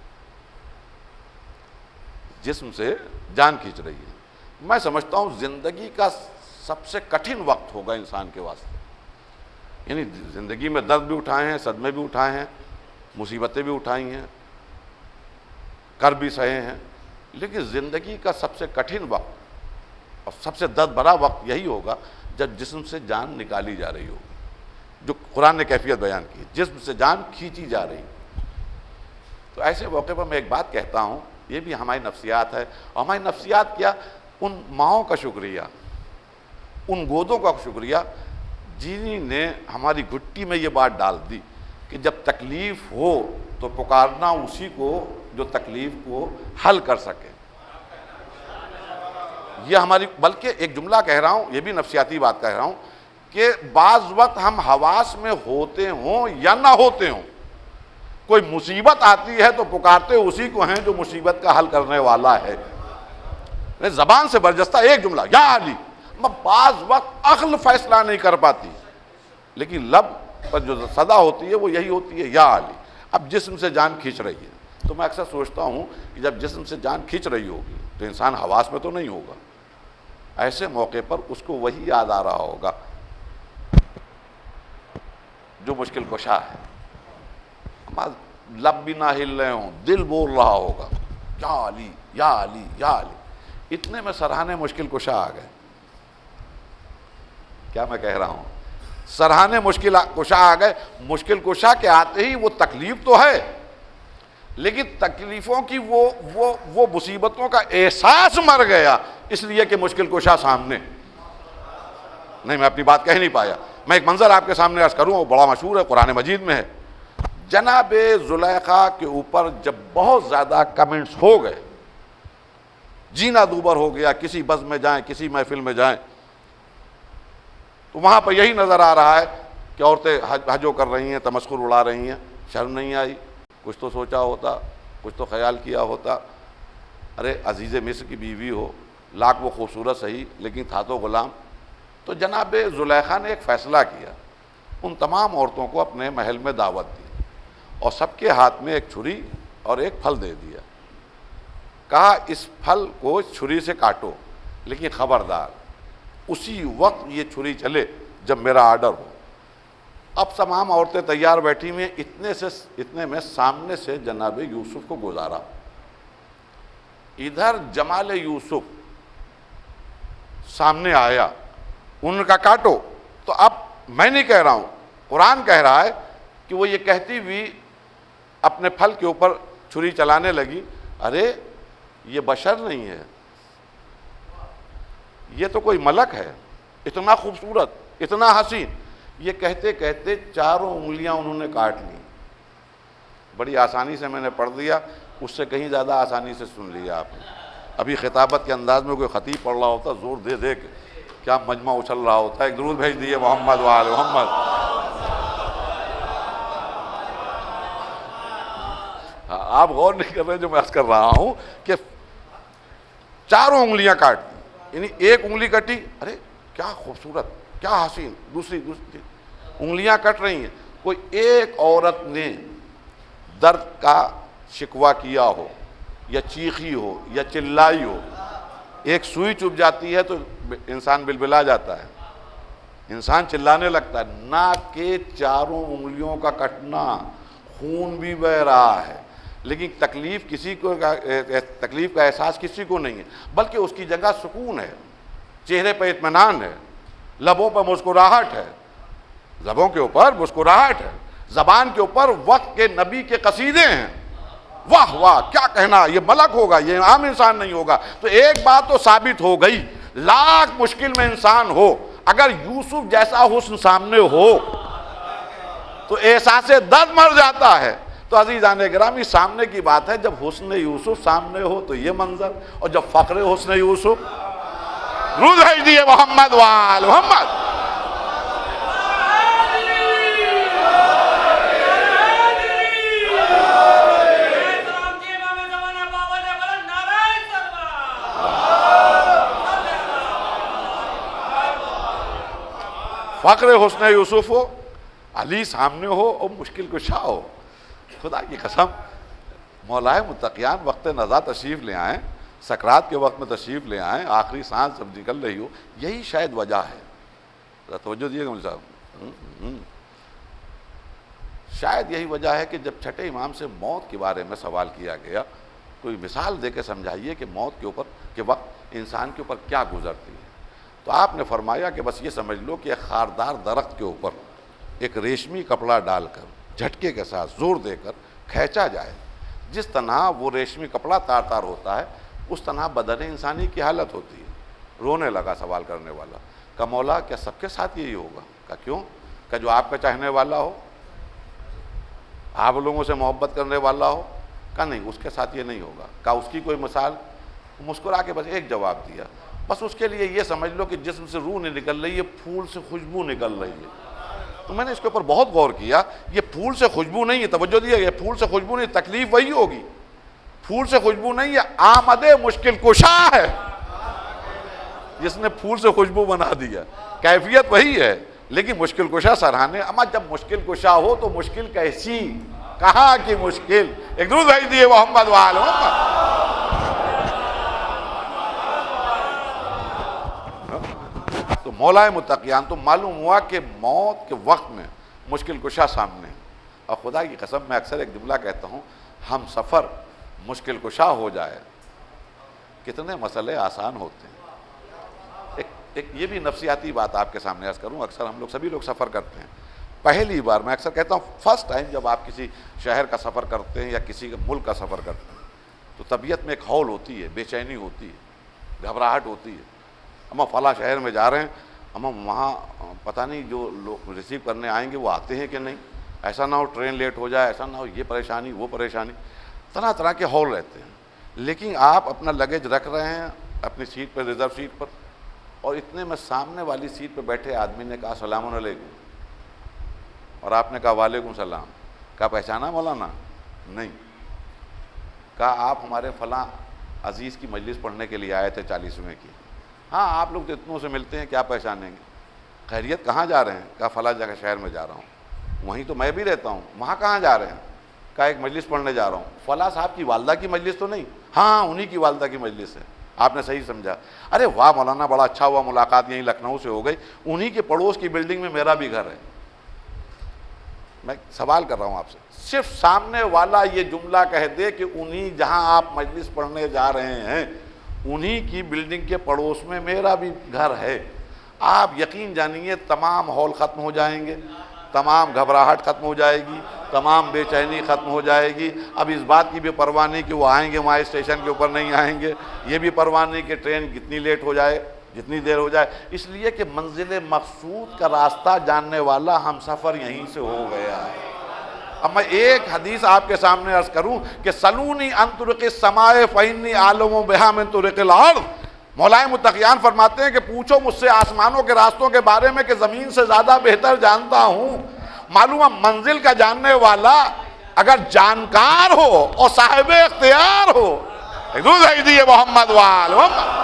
جسم سے جان کھینچ رہی ہے. میں سمجھتا ہوں زندگی کا سب سے کٹھن وقت ہوگا انسان کے واسطے. یعنی زندگی میں درد بھی اٹھائے ہیں، صدمے بھی اٹھائے ہیں، مصیبتیں بھی اٹھائی ہیں، کرب بھی سہے ہیں، لیکن زندگی کا سب سے کٹھن وقت اور سب سے درد بھرا وقت یہی ہوگا جب جسم سے جان نکالی جا رہی ہوگی. جو قرآن نے کیفیت بیان کی، جسم سے جان کھینچی جا رہی. تو ایسے موقع پر میں ایک بات کہتا ہوں، یہ بھی ہماری نفسیات ہے. اور ہماری نفسیات کیا، ان ماؤں کا شکریہ، ان گودوں کا شکریہ جنہی نے ہماری گھٹی میں یہ بات ڈال دی کہ جب تکلیف ہو تو پکارنا اسی کو جو تکلیف کو حل کر سکے. یہ ہماری، بلکہ ایک جملہ کہہ رہا ہوں، یہ بھی نفسیاتی بات کہہ رہا ہوں کہ بعض وقت ہم حواس میں ہوتے ہوں یا نہ ہوتے ہوں، کوئی مصیبت آتی ہے تو پکارتے اسی کو ہیں جو مصیبت کا حل کرنے والا ہے. زبان سے برجستہ ایک جملہ یا علی، بعض وقت عقل فیصلہ نہیں کر پاتی، لیکن لب پر جو صدا ہوتی ہے وہ یہی ہوتی ہے یا علی. اب جسم سے جان کھینچ رہی ہے تو میں اکثر سوچتا ہوں کہ جب جسم سے جان کھینچ رہی ہوگی تو انسان حواس میں تو نہیں ہوگا. ایسے موقع پر اس کو وہی یاد آ رہا ہوگا جو مشکل کشا ہے. لب بھی نہ ہل رہے ہوں، دل بول رہا ہوگا یا علی یا علی یا علی. اتنے میں سرحانے مشکل کشا آ گئے. کیا میں کہہ رہا ہوں، سرحانے مشکل کشا آ گئے. مشکل کشا کے آتے ہی وہ تکلیف تو ہے، لیکن تکلیفوں کی وہ مصیبتوں کا احساس مر گیا، اس لیے کہ مشکل کشا سامنے نہیں. میں اپنی بات کہہ نہیں پایا. میں ایک منظر آپ کے سامنے عرض کروں، وہ بڑا مشہور ہے، قرآن مجید میں ہے. جناب زلیخا کے اوپر جب بہت زیادہ کمنٹس ہو گئے، جینا دوبر ہو گیا، کسی بز میں جائیں، کسی محفل میں جائیں تو وہاں پہ یہی نظر آ رہا ہے کہ عورتیں حجو کر رہی ہیں، تمسخر اڑا رہی ہیں. شرم نہیں آئی؟ کچھ تو سوچا ہوتا. کچھ تو خیال کیا ہوتا، ارے عزیز مصر کی بیوی ہو، لاکھ وہ خوبصورت صحیح لیکن تھا تو غلام. تو جناب زلیخا نے ایک فیصلہ کیا، ان تمام عورتوں کو اپنے محل میں دعوت دی اور سب کے ہاتھ میں ایک چھری اور ایک پھل دے دیا. کہا اس پھل کو چھری سے کاٹو، لیکن خبردار اسی وقت یہ چھری چلے جب میرا آرڈر ہو. اب تمام عورتیں تیار بیٹھی ہوئی ہیں، اتنے میں سامنے سے جناب یوسف کو گزارا. ادھر جمال یوسف سامنے آیا، ان کا کاٹو. تو اب میں نہیں کہہ رہا ہوں، قرآن کہہ رہا ہے کہ وہ یہ کہتی ہوئی اپنے پھل کے اوپر چھری چلانے لگی، ارے یہ بشر نہیں ہے، یہ تو کوئی ملک ہے، اتنا خوبصورت، اتنا حسین. یہ کہتے کہتے چاروں انگلیاں انہوں نے کاٹ لی. بڑی آسانی سے میں نے پڑھ دیا، اس سے کہیں زیادہ آسانی سے سن لیا آپ نے. ابھی خطابت کے انداز میں کوئی خطیب پڑھ رہا ہوتا، زور دے دے کے کیا مجمع اچھل رہا ہوتا. ایک درود بھیج دیے محمد وآل محمد. آپ غور نہیں کر رہے جو میں عرض کر رہا ہوں کہ چاروں انگلیاں کاٹ دی، یعنی ایک انگلی کٹی، ارے کیا خوبصورت، کیا حسین، دوسری انگلیاں کٹ رہی ہیں. کوئی ایک عورت نے درد کا شکوہ کیا ہو یا چیخی ہو یا چلائی ہو، ایک سوئی چبھ جاتی ہے تو انسان بلبلا جاتا ہے، انسان چلانے لگتا ہے. ناک کے چاروں انگلیوں کا کٹنا، خون بھی بہہ رہا ہے، لیکن تکلیف کا احساس کسی کو نہیں ہے، بلکہ اس کی جگہ سکون ہے، چہرے پہ اطمینان ہے، لبوں پہ مسکراہٹ ہے، لبوں کے اوپر مسکراہٹ ہے، زبان کے اوپر وقت کے نبی کے قصیدے ہیں. واہ واہ کیا کہنا، یہ ملک ہوگا، یہ عام انسان نہیں ہوگا. تو ایک بات تو ثابت ہو گئی، لاکھ مشکل میں انسان ہو، اگر یوسف جیسا حسن سامنے ہو تو احساس درد مر جاتا ہے. تو عزیزان گرامی سامنے کی بات ہے، جب حسن یوسف سامنے ہو تو یہ منظر، اور جب فخر حسن یوسف، درود بھیج دیے محمد وآل محمد. فخر حسن یوسف ہو، علی سامنے ہو اور مشکل کشا ہو. خدا کی قسم مولا متقیان وقت نزا تشریف لے آئیں، سکرات کے وقت میں تشریف لے آئیں، آخری سانس جب نکل رہی ہو، یہی شاید وجہ ہے. ذرا توجہ دیے گا مول صاحب. شاید یہی وجہ ہے کہ جب چھٹے امام سے موت کے بارے میں سوال کیا گیا، کوئی مثال دے کے سمجھائیے کہ موت کے اوپر کے وقت انسان کے اوپر کیا گزرتی ہے. تو آپ نے فرمایا کہ بس یہ سمجھ لو کہ ایک خاردار درخت کے اوپر ایک ریشمی کپڑا ڈال کر جھٹکے کے ساتھ زور دے کر کھینچا جائے، جس طرح وہ ریشمی کپڑا تار تار ہوتا ہے، اس طرح بدن انسانی کی حالت ہوتی ہے. رونے لگا سوال کرنے والا، کہ مولا کیا سب کے ساتھ یہی ہوگا؟ کہ کیوں؟ کہ جو آپ کا چاہنے والا ہو، آپ لوگوں سے محبت کرنے والا ہو. کہ نہیں، اس کے ساتھ یہ نہیں ہوگا. کہ اس کی کوئی مثال؟ مسکرا کے بس ایک جواب دیا، بس اس کے لیے یہ سمجھ لو کہ جسم سے روح نہیں نکل رہی ہے، پھول سے خوشبو نکل رہی ہے. تو میں نے اس کے اوپر بہت غور کیا، یہ پھول سے خوشبو نہیں ہے، توجہ دیے، یہ پھول سے خوشبو نہیں، تکلیف وہی ہوگی. پھول سے خوشبو نہیں ہے، آمد مشکل کشا ہے جس نے پھول سے خوشبو بنا دیا. کیفیت وہی ہے لیکن مشکل کشا سراہنے. اما جب مشکل کشا ہو تو مشکل کیسی، کہاں کی مشکل. ایک درود بھیج دیے محمد وآل محمد. تو مولا متقیان تو معلوم ہوا کہ موت کے وقت میں مشکل کشا سامنے. اور خدا کی قسم میں اکثر ایک جملہ کہتا ہوں، ہم سفر مشکل کشا ہو جائے کتنے مسئلے آسان ہوتے ہیں. ایک یہ بھی نفسیاتی بات آپ کے سامنے عرض کروں. اکثر ہم لوگ سبھی لوگ سفر کرتے ہیں، پہلی بار میں اکثر کہتا ہوں فرسٹ ٹائم جب آپ کسی شہر کا سفر کرتے ہیں یا کسی ملک کا سفر کرتے ہیں تو طبیعت میں ایک ہول ہوتی ہے، بے چینی ہوتی ہے، گھبراہٹ ہوتی ہے. ہم فلاں شہر میں جا رہے ہیں، ہم وہاں پتہ نہیں جو لوگ ریسیو کرنے آئیں گے وہ آتے ہیں کہ نہیں، ایسا نہ ہو ٹرین لیٹ ہو جائے، ایسا نہ ہو یہ پریشانی وہ پریشانی، طرح طرح کے ہول رہتے ہیں. لیکن آپ اپنا لگیج رکھ رہے ہیں اپنی سیٹ پر، ریزرو سیٹ پر، اور اتنے میں سامنے والی سیٹ پہ بیٹھے آدمی نے کہا السلام علیکم، اور آپ نے کہا وعلیکم السلام. کہا پہچانا مولانا؟ نہیں. کہا آپ ہمارے فلاں عزیز کی مجلس پڑھنے کے لیے آئے تھے 40ویں کی. ہاں آپ لوگ تو اتنوں سے ملتے ہیں کیا پہچانیں گے. خیریت کہاں جا رہے ہیں؟ کہا فلاں جگہ شہر میں جا رہا ہوں. وہیں تو میں بھی رہتا ہوں. وہاں کہاں جا رہے ہیں؟ کہا ایک مجلس پڑھنے جا رہا ہوں. فلاں صاحب کی والدہ کی مجلس تو نہیں؟ ہاں انہی کی والدہ کی مجلس ہے. آپ نے صحیح سمجھا. ارے واہ مولانا بڑا اچھا ہوا ملاقات یہیں لکھنؤ سے ہو گئی. انہی کے پڑوس کی بلڈنگ میں میرا بھی گھر ہے. میں سوال کر رہا ہوں آپ سے, صرف سامنے والا یہ جملہ کہہ دے کہ انہی جہاں آپ مجلس پڑھنے جا رہے ہیں انہی کی بلڈنگ کے پڑوس میں میرا بھی گھر ہے, آپ یقین جانیے تمام ہال ختم ہو جائیں گے, تمام گھبراہٹ ختم ہو جائے گی, تمام بے چینی ختم ہو جائے گی. اب اس بات کی بھی پرواہ نہیں کہ وہ آئیں گے وہاں اسٹیشن کے اوپر نہیں آئیں گے, یہ بھی پرواہ نہیں کہ ٹرین کتنی لیٹ ہو جائے, جتنی دیر ہو جائے, اس لیے کہ منزل مقصود کا راستہ جاننے والا ہم سفر یہیں سے ہو گیا ہے. اب میں ایک حدیث آپ کے سامنے عرض کروں کہ سلونی ان طرق السماء فإنی عالم بها من طرق الارض. مولائے متقیان فرماتے ہیں کہ پوچھو مجھ سے آسمانوں کے راستوں کے بارے میں کہ زمین سے زیادہ بہتر جانتا ہوں. معلوم ہے منزل کا جاننے والا اگر جانکار ہو اور صاحب اختیار ہو, سیدی محمد وآل محمد.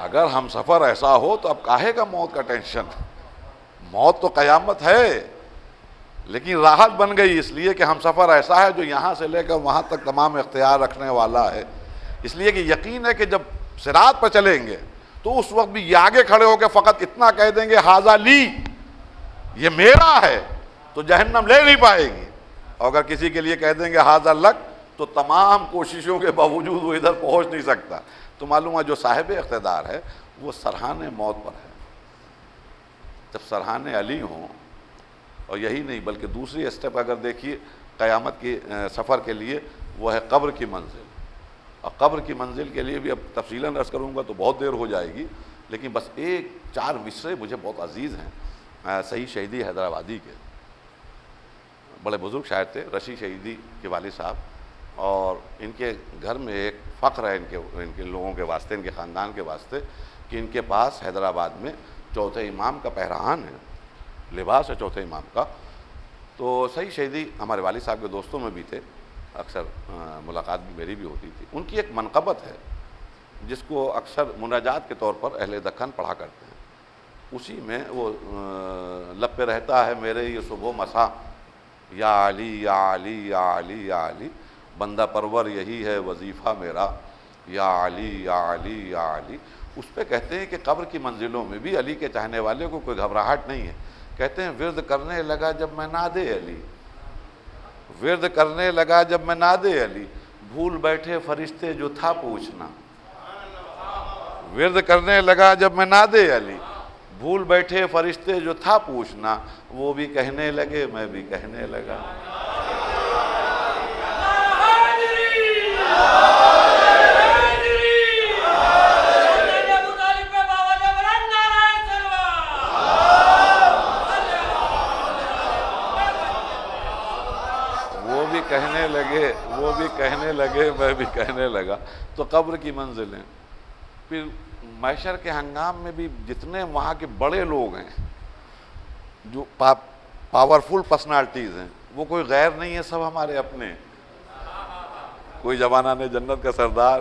اگر ہم سفر ایسا ہو تو اب کاہے کا موت کا ٹینشن. موت تو قیامت ہے لیکن راحت بن گئی اس لیے کہ ہم سفر ایسا ہے جو یہاں سے لے کر وہاں تک تمام اختیار رکھنے والا ہے. اس لیے کہ یقین ہے کہ جب صراط پر چلیں گے تو اس وقت بھی یہ آگے کھڑے ہو کے فقط اتنا کہہ دیں گے ھذا لی, یہ میرا ہے, تو جہنم لے نہیں پائے گی. اور اگر کسی کے لیے کہہ دیں گے ھذا لک تو تمام کوششوں کے باوجود وہ ادھر پہنچ نہیں سکتا. تو معلوم ہے جو صاحب اقتدار ہے وہ سرحان موت پر ہے. جب سرحان علی ہوں, اور یہی نہیں بلکہ دوسری اسٹیپ اگر دیکھیے قیامت کی سفر کے لیے, وہ ہے قبر کی منزل. اور قبر کی منزل کے لیے بھی اب تفصیلاً عرض کروں گا تو بہت دیر ہو جائے گی, لیکن بس 4 مصرے مجھے بہت عزیز ہیں. سعید شہیدی حیدرآبادی کے بڑے بزرگ شاعر تھے, رشید شہیدی کے والد صاحب, اور ان کے گھر میں ایک فخر ہے ان کے لوگوں کے واسطے, ان کے خاندان کے واسطے, کہ ان کے پاس حیدرآباد میں چوتھے امام کا پہراہان ہے, لباس ہے چوتھے امام کا. تو سعید شہیدی ہمارے والد صاحب کے دوستوں میں بھی تھے, اکثر ملاقات بھی میری بھی ہوتی تھی. ان کی ایک منقبت ہے جس کو اکثر مناجات کے طور پر اہل دکن پڑھا کرتے ہیں. اسی میں وہ لب پہ رہتا ہے میرے یہ صبح مسا, یا علی یا علی یا علی یا علی, بندہ پرور یہی ہے وظیفہ میرا, یا علی یا علی یا علی. اس پہ کہتے ہیں کہ قبر کی منزلوں میں بھی علی کے چاہنے والے کو کوئی گھبراہٹ نہیں ہے. کہتے ہیں ورد کرنے لگا جب میں نادے علی, ورد کرنے لگا جب میں نادے علی, بھول بیٹھے فرشتے جو تھا پوچھنا. ورد کرنے لگا جب میں نادے علی, بھول بیٹھے فرشتے جو تھا پوچھنا, وہ بھی کہنے لگے میں بھی کہنے لگا. وہ بھی کہنے لگے, وہ بھی کہنے لگے, میں بھی کہنے لگا. تو قبر کی منزلیں. پھر محشر کے ہنگام میں بھی جتنے وہاں کے بڑے لوگ ہیں جو پاورفل پرسنالٹیز ہیں, وہ کوئی غیر نہیں ہے, سب ہمارے اپنے. کوئی جوانان جنت کا سردار,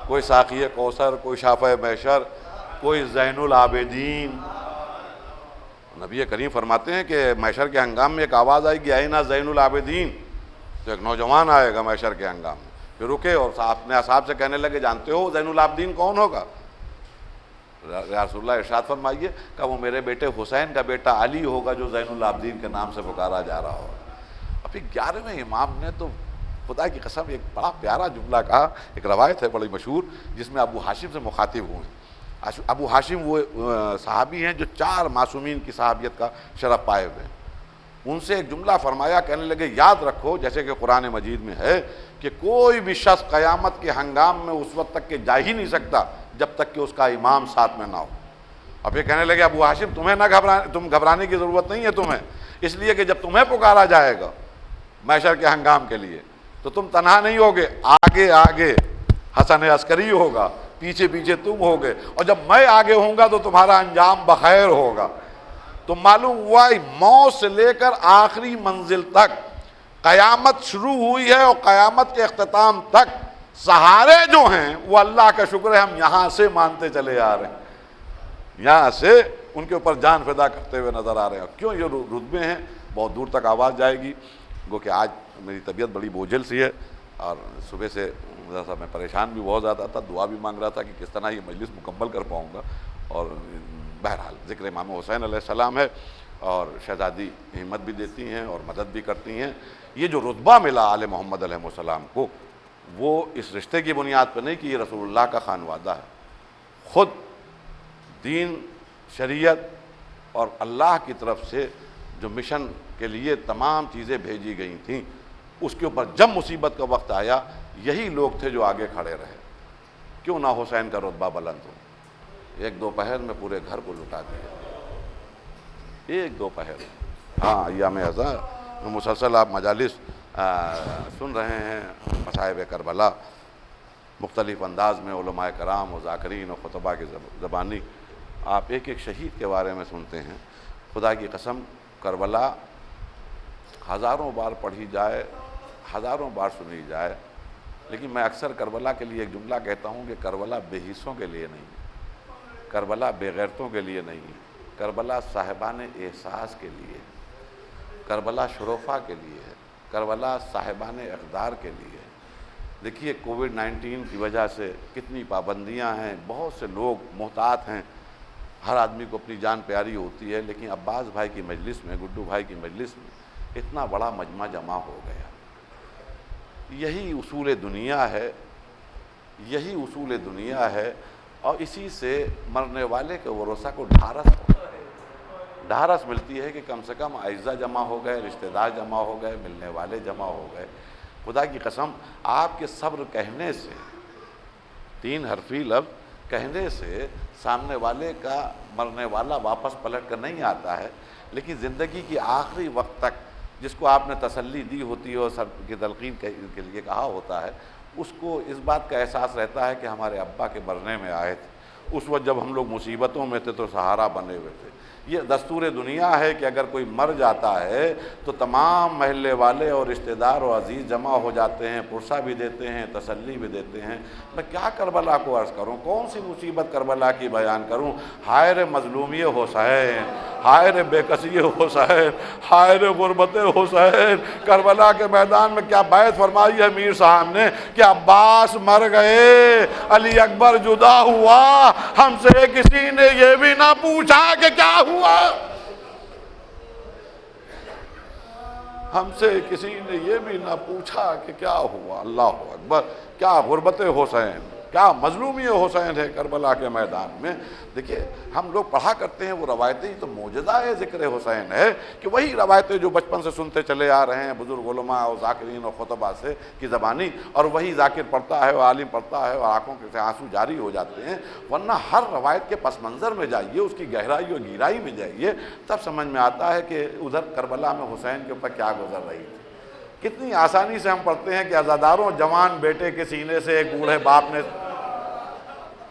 کوئی ساقی کوثر, کوئی شافع محشر, کوئی زین العابدین. نبی کریم فرماتے ہیں کہ محشر کے ہنگام میں ایک آواز آئے گی, آئینہ زین العابدین. تو ایک نوجوان آئے گا محشر کے ہنگام میں, پھر رکے اور اپنے اصحاب سے کہنے لگے جانتے ہو زین العابدین کون ہوگا؟ یا رسول اللہ ارشاد فرمائیے. کہ وہ میرے بیٹے حسین کا بیٹا علی ہوگا جو زین العابدین کے نام سے پکارا جا رہا ہوگا. ابھی 11ویں امام نے تو خدا کی قسم ایک بڑا پیارا جملہ کہا. ایک روایت ہے بڑی مشہور جس میں ابو ہاشم سے مخاطب ہوئے. ابو ہاشم وہ صحابی ہیں جو 4 معصومین کی صحابیت کا شرف پائے ہوئے ہیں. ان سے ایک جملہ فرمایا, کہنے لگے یاد رکھو جیسے کہ قرآن مجید میں ہے کہ کوئی بھی شخص قیامت کے ہنگام میں اس وقت تک کہ جا ہی نہیں سکتا جب تک کہ اس کا امام ساتھ میں نہ ہو. اب یہ کہنے لگے ابو ہاشم تمہیں نہ گھبرانے کی ضرورت نہیں ہے تمہیں, اس لیے کہ جب تمہیں پکارا جائے گا محشر کے ہنگام کے لیے، تو تم تنہا نہیں ہوگے، آگے آگے حسن عسکری ہوگا، پیچھے پیچھے تم ہوگے، اور جب میں آگے ہوں گا تو تمہارا انجام بخیر ہوگا۔ تو معلوم ہوا موت سے لے کر آخری منزل تک قیامت شروع ہوئی ہے، اور قیامت کے اختتام تک سہارے جو ہیں وہ اللہ کا شکر ہے ہم یہاں سے مانتے چلے آ رہے ہیں، یہاں سے ان کے اوپر جان فدا کرتے ہوئے نظر آ رہے ہیں۔ کیوں؟ یہ رتبے ہیں، بہت دور تک آواز جائے گی۔ گو کہ آج میری طبیعت بڑی بوجھل سی ہے، اور صبح سے ذرا سا میں پریشان بھی بہت زیادہ تھا، دعا بھی مانگ رہا تھا کہ کس طرح یہ مجلس مکمل کر پاؤں گا۔ اور بہرحال ذکر امام حسین علیہ السلام ہے، اور شہزادی ہمت بھی دیتی ہیں اور مدد بھی کرتی ہیں۔ یہ جو رتبہ ملا آل محمد علیہ السلام کو، وہ اس رشتے کی بنیاد پر نہیں کہ یہ رسول اللہ کا خانوادہ ہے، خود دین، شریعت اور اللہ کی طرف سے جو مشن کے لیے تمام چیزیں بھیجی گئی تھیں، اس کے اوپر جب مصیبت کا وقت آیا یہی لوگ تھے جو آگے کھڑے رہے۔ کیوں نہ حسین کا رتبہ بلند ہو؟ ایک دوپہر میں پورے گھر کو لٹا دیا، ایک دوپہر۔ ہاں، ایام ازاں مسلسل آپ مجالس سن رہے ہیں، مصائب کربلا، مختلف انداز میں علماء کرام و ذاکرین و خطباء کی زبانی آپ ایک ایک شہید کے بارے میں سنتے ہیں۔ خدا کی قسم، کربلا ہزاروں بار پڑھی جائے، ہزاروں بار سنی جائے، لیکن میں اکثر کربلا کے لیے ایک جملہ کہتا ہوں کہ کربلا بے حصوں کے لیے نہیں، کربلا بے غیرتوں کے لیے نہیں، کربلا صاحبان احساس کے لیے، کربلا شرفاء کے لیے ہے، کربلا صاحبان اقدار کے لیے۔ دیکھیے کووڈ-19 کی وجہ سے کتنی پابندیاں ہیں، بہت سے لوگ محتاط ہیں، ہر آدمی کو اپنی جان پیاری ہوتی ہے، لیکن عباس بھائی کی مجلس میں، گڈو بھائی کی مجلس میں اتنا بڑا مجمع جمع ہو گیا۔ یہی اصول دنیا ہے، یہی اصول دنیا ہے، اور اسی سے مرنے والے کے ورثہ کو ڈھارس ملتی ہے کہ کم سے کم اعزہ جمع ہو گئے، رشتہ دار جمع ہو گئے، ملنے والے جمع ہو گئے۔ خدا کی قسم، آپ کے صبر کہنے سے، 3 حرفی لفظ کہنے سے سامنے والے کا مرنے والا واپس پلٹ کر نہیں آتا ہے، لیکن زندگی کی آخری وقت تک جس کو آپ نے تسلی دی ہوتی ہے اور سر کی تلقین کے لیے کہا ہوتا ہے، اس کو اس بات کا احساس رہتا ہے کہ ہمارے ابا کے مرنے میں آئے تھے، اس وقت جب ہم لوگ مصیبتوں میں تھے تو سہارا بنے ہوئے تھے۔ یہ دستور دنیا ہے کہ اگر کوئی مر جاتا ہے تو تمام محلے والے اور رشتہ دار و عزیز جمع ہو جاتے ہیں، پرسہ بھی دیتے ہیں، تسلی بھی دیتے ہیں۔ میں کیا کربلا کو عرض کروں، کون سی مصیبت کربلا کی بیان کروں؟ ہائے رے مظلومی حسین، ہائے رے بے کسی حسین، ہائے رے غربت حسین۔ کربلا کے میدان میں کیا بیعت فرمائی ہے میر صاحب نے کہ عباس مر گئے، علی اکبر جدا ہوا، ہم سے کسی نے یہ بھی نہ پوچھا کہ کیا ہوا، ہم سے کسی نے یہ بھی نہ پوچھا کہ کیا ہوا۔ اللہ اکبر، کیا غربت حسین، کیا مظلومی حسین ہے کربلا کے میدان میں۔ دیکھیے ہم لوگ پڑھا کرتے ہیں وہ روایتیں، تو معجزہ ہے ذکر حسین ہے کہ وہی روایتیں جو بچپن سے سنتے چلے آ رہے ہیں بزرگ علماء اور ذاکرین اور خطباء سے کی زبانی، اور وہی ذاکر پڑھتا ہے اور عالم پڑھتا ہے اور آنکھوں سے آنسو جاری ہو جاتے ہیں۔ ورنہ ہر روایت کے پس منظر میں جائیے، اس کی گہرائی اور گہرائی میں جائیے، تب سمجھ میں آتا ہے کہ ادھر کربلا میں حسین کے اوپر کیا گزر رہی تھی۔ کتنی آسانی سے ہم پڑھتے ہیں کہ عزاداروں جوان بیٹے کے سینے سے ایک بوڑھے باپ نے،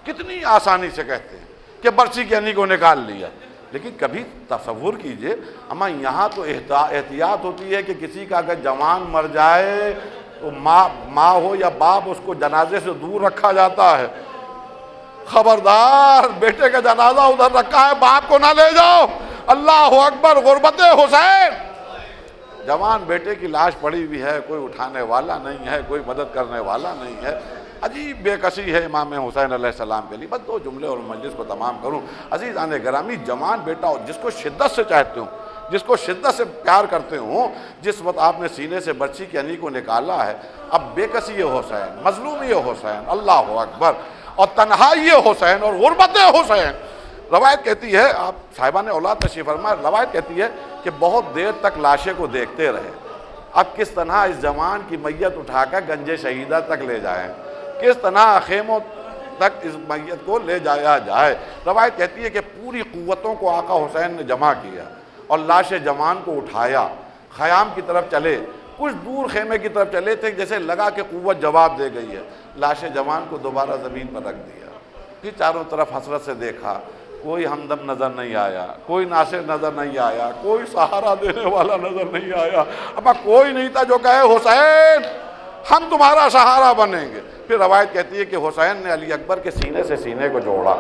کتنی آسانی سے کہتے ہیں کہ برچی کے انی کو نکال لیا، لیکن کبھی تصور کیجئے، اما یہاں تو احتیاط ہوتی ہے کہ کسی کا اگر جوان مر جائے تو ماں ہو یا باپ اس کو جنازے سے دور رکھا جاتا ہے۔ خبردار، بیٹے کا جنازہ ادھر رکھا ہے، باپ کو نہ لے جاؤ۔ اللہ اکبر، غربت حسین۔ جوان بیٹے کی لاش پڑی ہوئی ہے، کوئی اٹھانے والا نہیں ہے، کوئی مدد کرنے والا نہیں ہے۔ عجیب بے کسی ہے امام حسین علیہ السلام کے لیے۔ بس 2 جملے اور مجلس کو تمام کروں۔ عزیزان گرامی، جوان بیٹا ہو، جس کو شدت سے چاہتے ہوں، جس کو شدت سے پیار کرتے ہوں، جس وقت آپ نے سینے سے برچی کی انی کو نکالا ہے، اب بے کسی حسین، مظلومی حسین، اللہ اکبر، اور تنہائی حسین اور غربت حسین۔ روایت کہتی ہے، آپ صاحبان اولاد تشریف فرما، روایت کہتی ہے کہ بہت دیر تک لاشیں کو دیکھتے رہے، اب کس طرح اس جوان کی میت اٹھا کر گنج شہیدہ تک لے جائیں، کس طرح خیموں تک اس میت کو لے جایا جائے۔ روایت کہتی ہے کہ پوری قوتوں کو آقا حسین نے جمع کیا اور لاش جوان کو اٹھایا، خیام کی طرف چلے، کچھ دور خیمے کی طرف چلے تھے، جیسے لگا کہ قوت جواب دے گئی ہے، لاش جوان کو دوبارہ زمین پر رکھ دیا۔ پھر چاروں طرف حسرت سے دیکھا، کوئی ہمدم نظر نہیں آیا، کوئی ناصر نظر نہیں آیا، کوئی سہارا دینے والا نظر نہیں آیا، اما کوئی نہیں تھا جو کہے حسین ہم تمہارا سہارا بنیں گے۔ پھر روایت کہتی ہے کہ حسین نے علی اکبر کے سینے سے سینے کو جوڑا،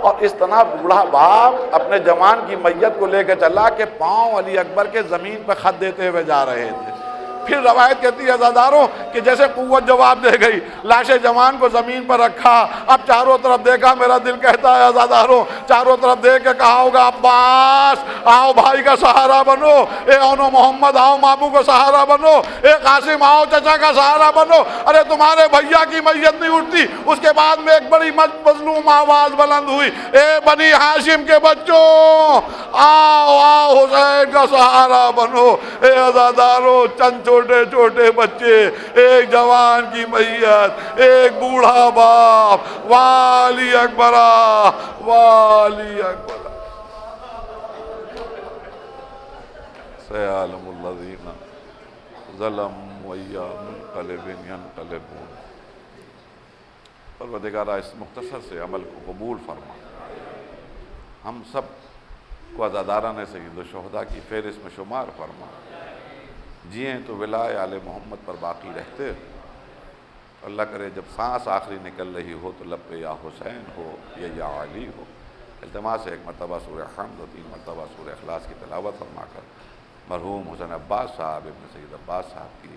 اور اس طرح بوڑھا باپ اپنے جوان کی میت کو لے کے چلا کہ پاؤں علی اکبر کے زمین پہ خط دیتے ہوئے جا رہے تھے۔ پھر روایت کہتی ہے عزاداروں کہ جیسے قوت جواب دے گئی، لاش جوان کو زمین پر رکھا، اب چاروں طرف دیکھا، میرا دل کہتا ہے عزاداروں چاروں طرف دیکھ کے کہا ہوگا عباس آؤ بھائی کا سہارا بنو، اے اونو محمد آؤ ماموں کا سہارا بنو، اے قاسم آؤ چچا کا سہارا بنو، ارے تمہارے بھیا کی میت نہیں اٹھتی۔ اس کے بعد میں ایک بڑی مظلوم آواز بلند ہوئی، اے بنی ہاشم کے بچوں آؤ آؤ حسین کا سہارا بنو۔ اے عزاداروں چند چھوٹے چھوٹے بچے، ایک جوان کی میت، ایک بوڑھا باپ، والی اکبرہ والی اکبرہ سیعلم الذین ظلموا ای منقلب ینقلبون۔ پروردگارہ اس مختصر سے عمل کو قبول فرما، ہم سب کو عزاداران سید الشہداء کی فہرست میں شمار فرما، جئیں تو ولائے آل محمد پر باقی رہتے، اللہ کرے جب سانس آخری نکل رہی ہو تو لب پہ یا حسین ہو یا علی ہو۔ التماس ہے ایک مرتبہ سورہ حمد و 3 مرتبہ سورہ اخلاص کی تلاوت فرما کر مرحوم حسین عباس صاحب ابن سید عباس صاحب کی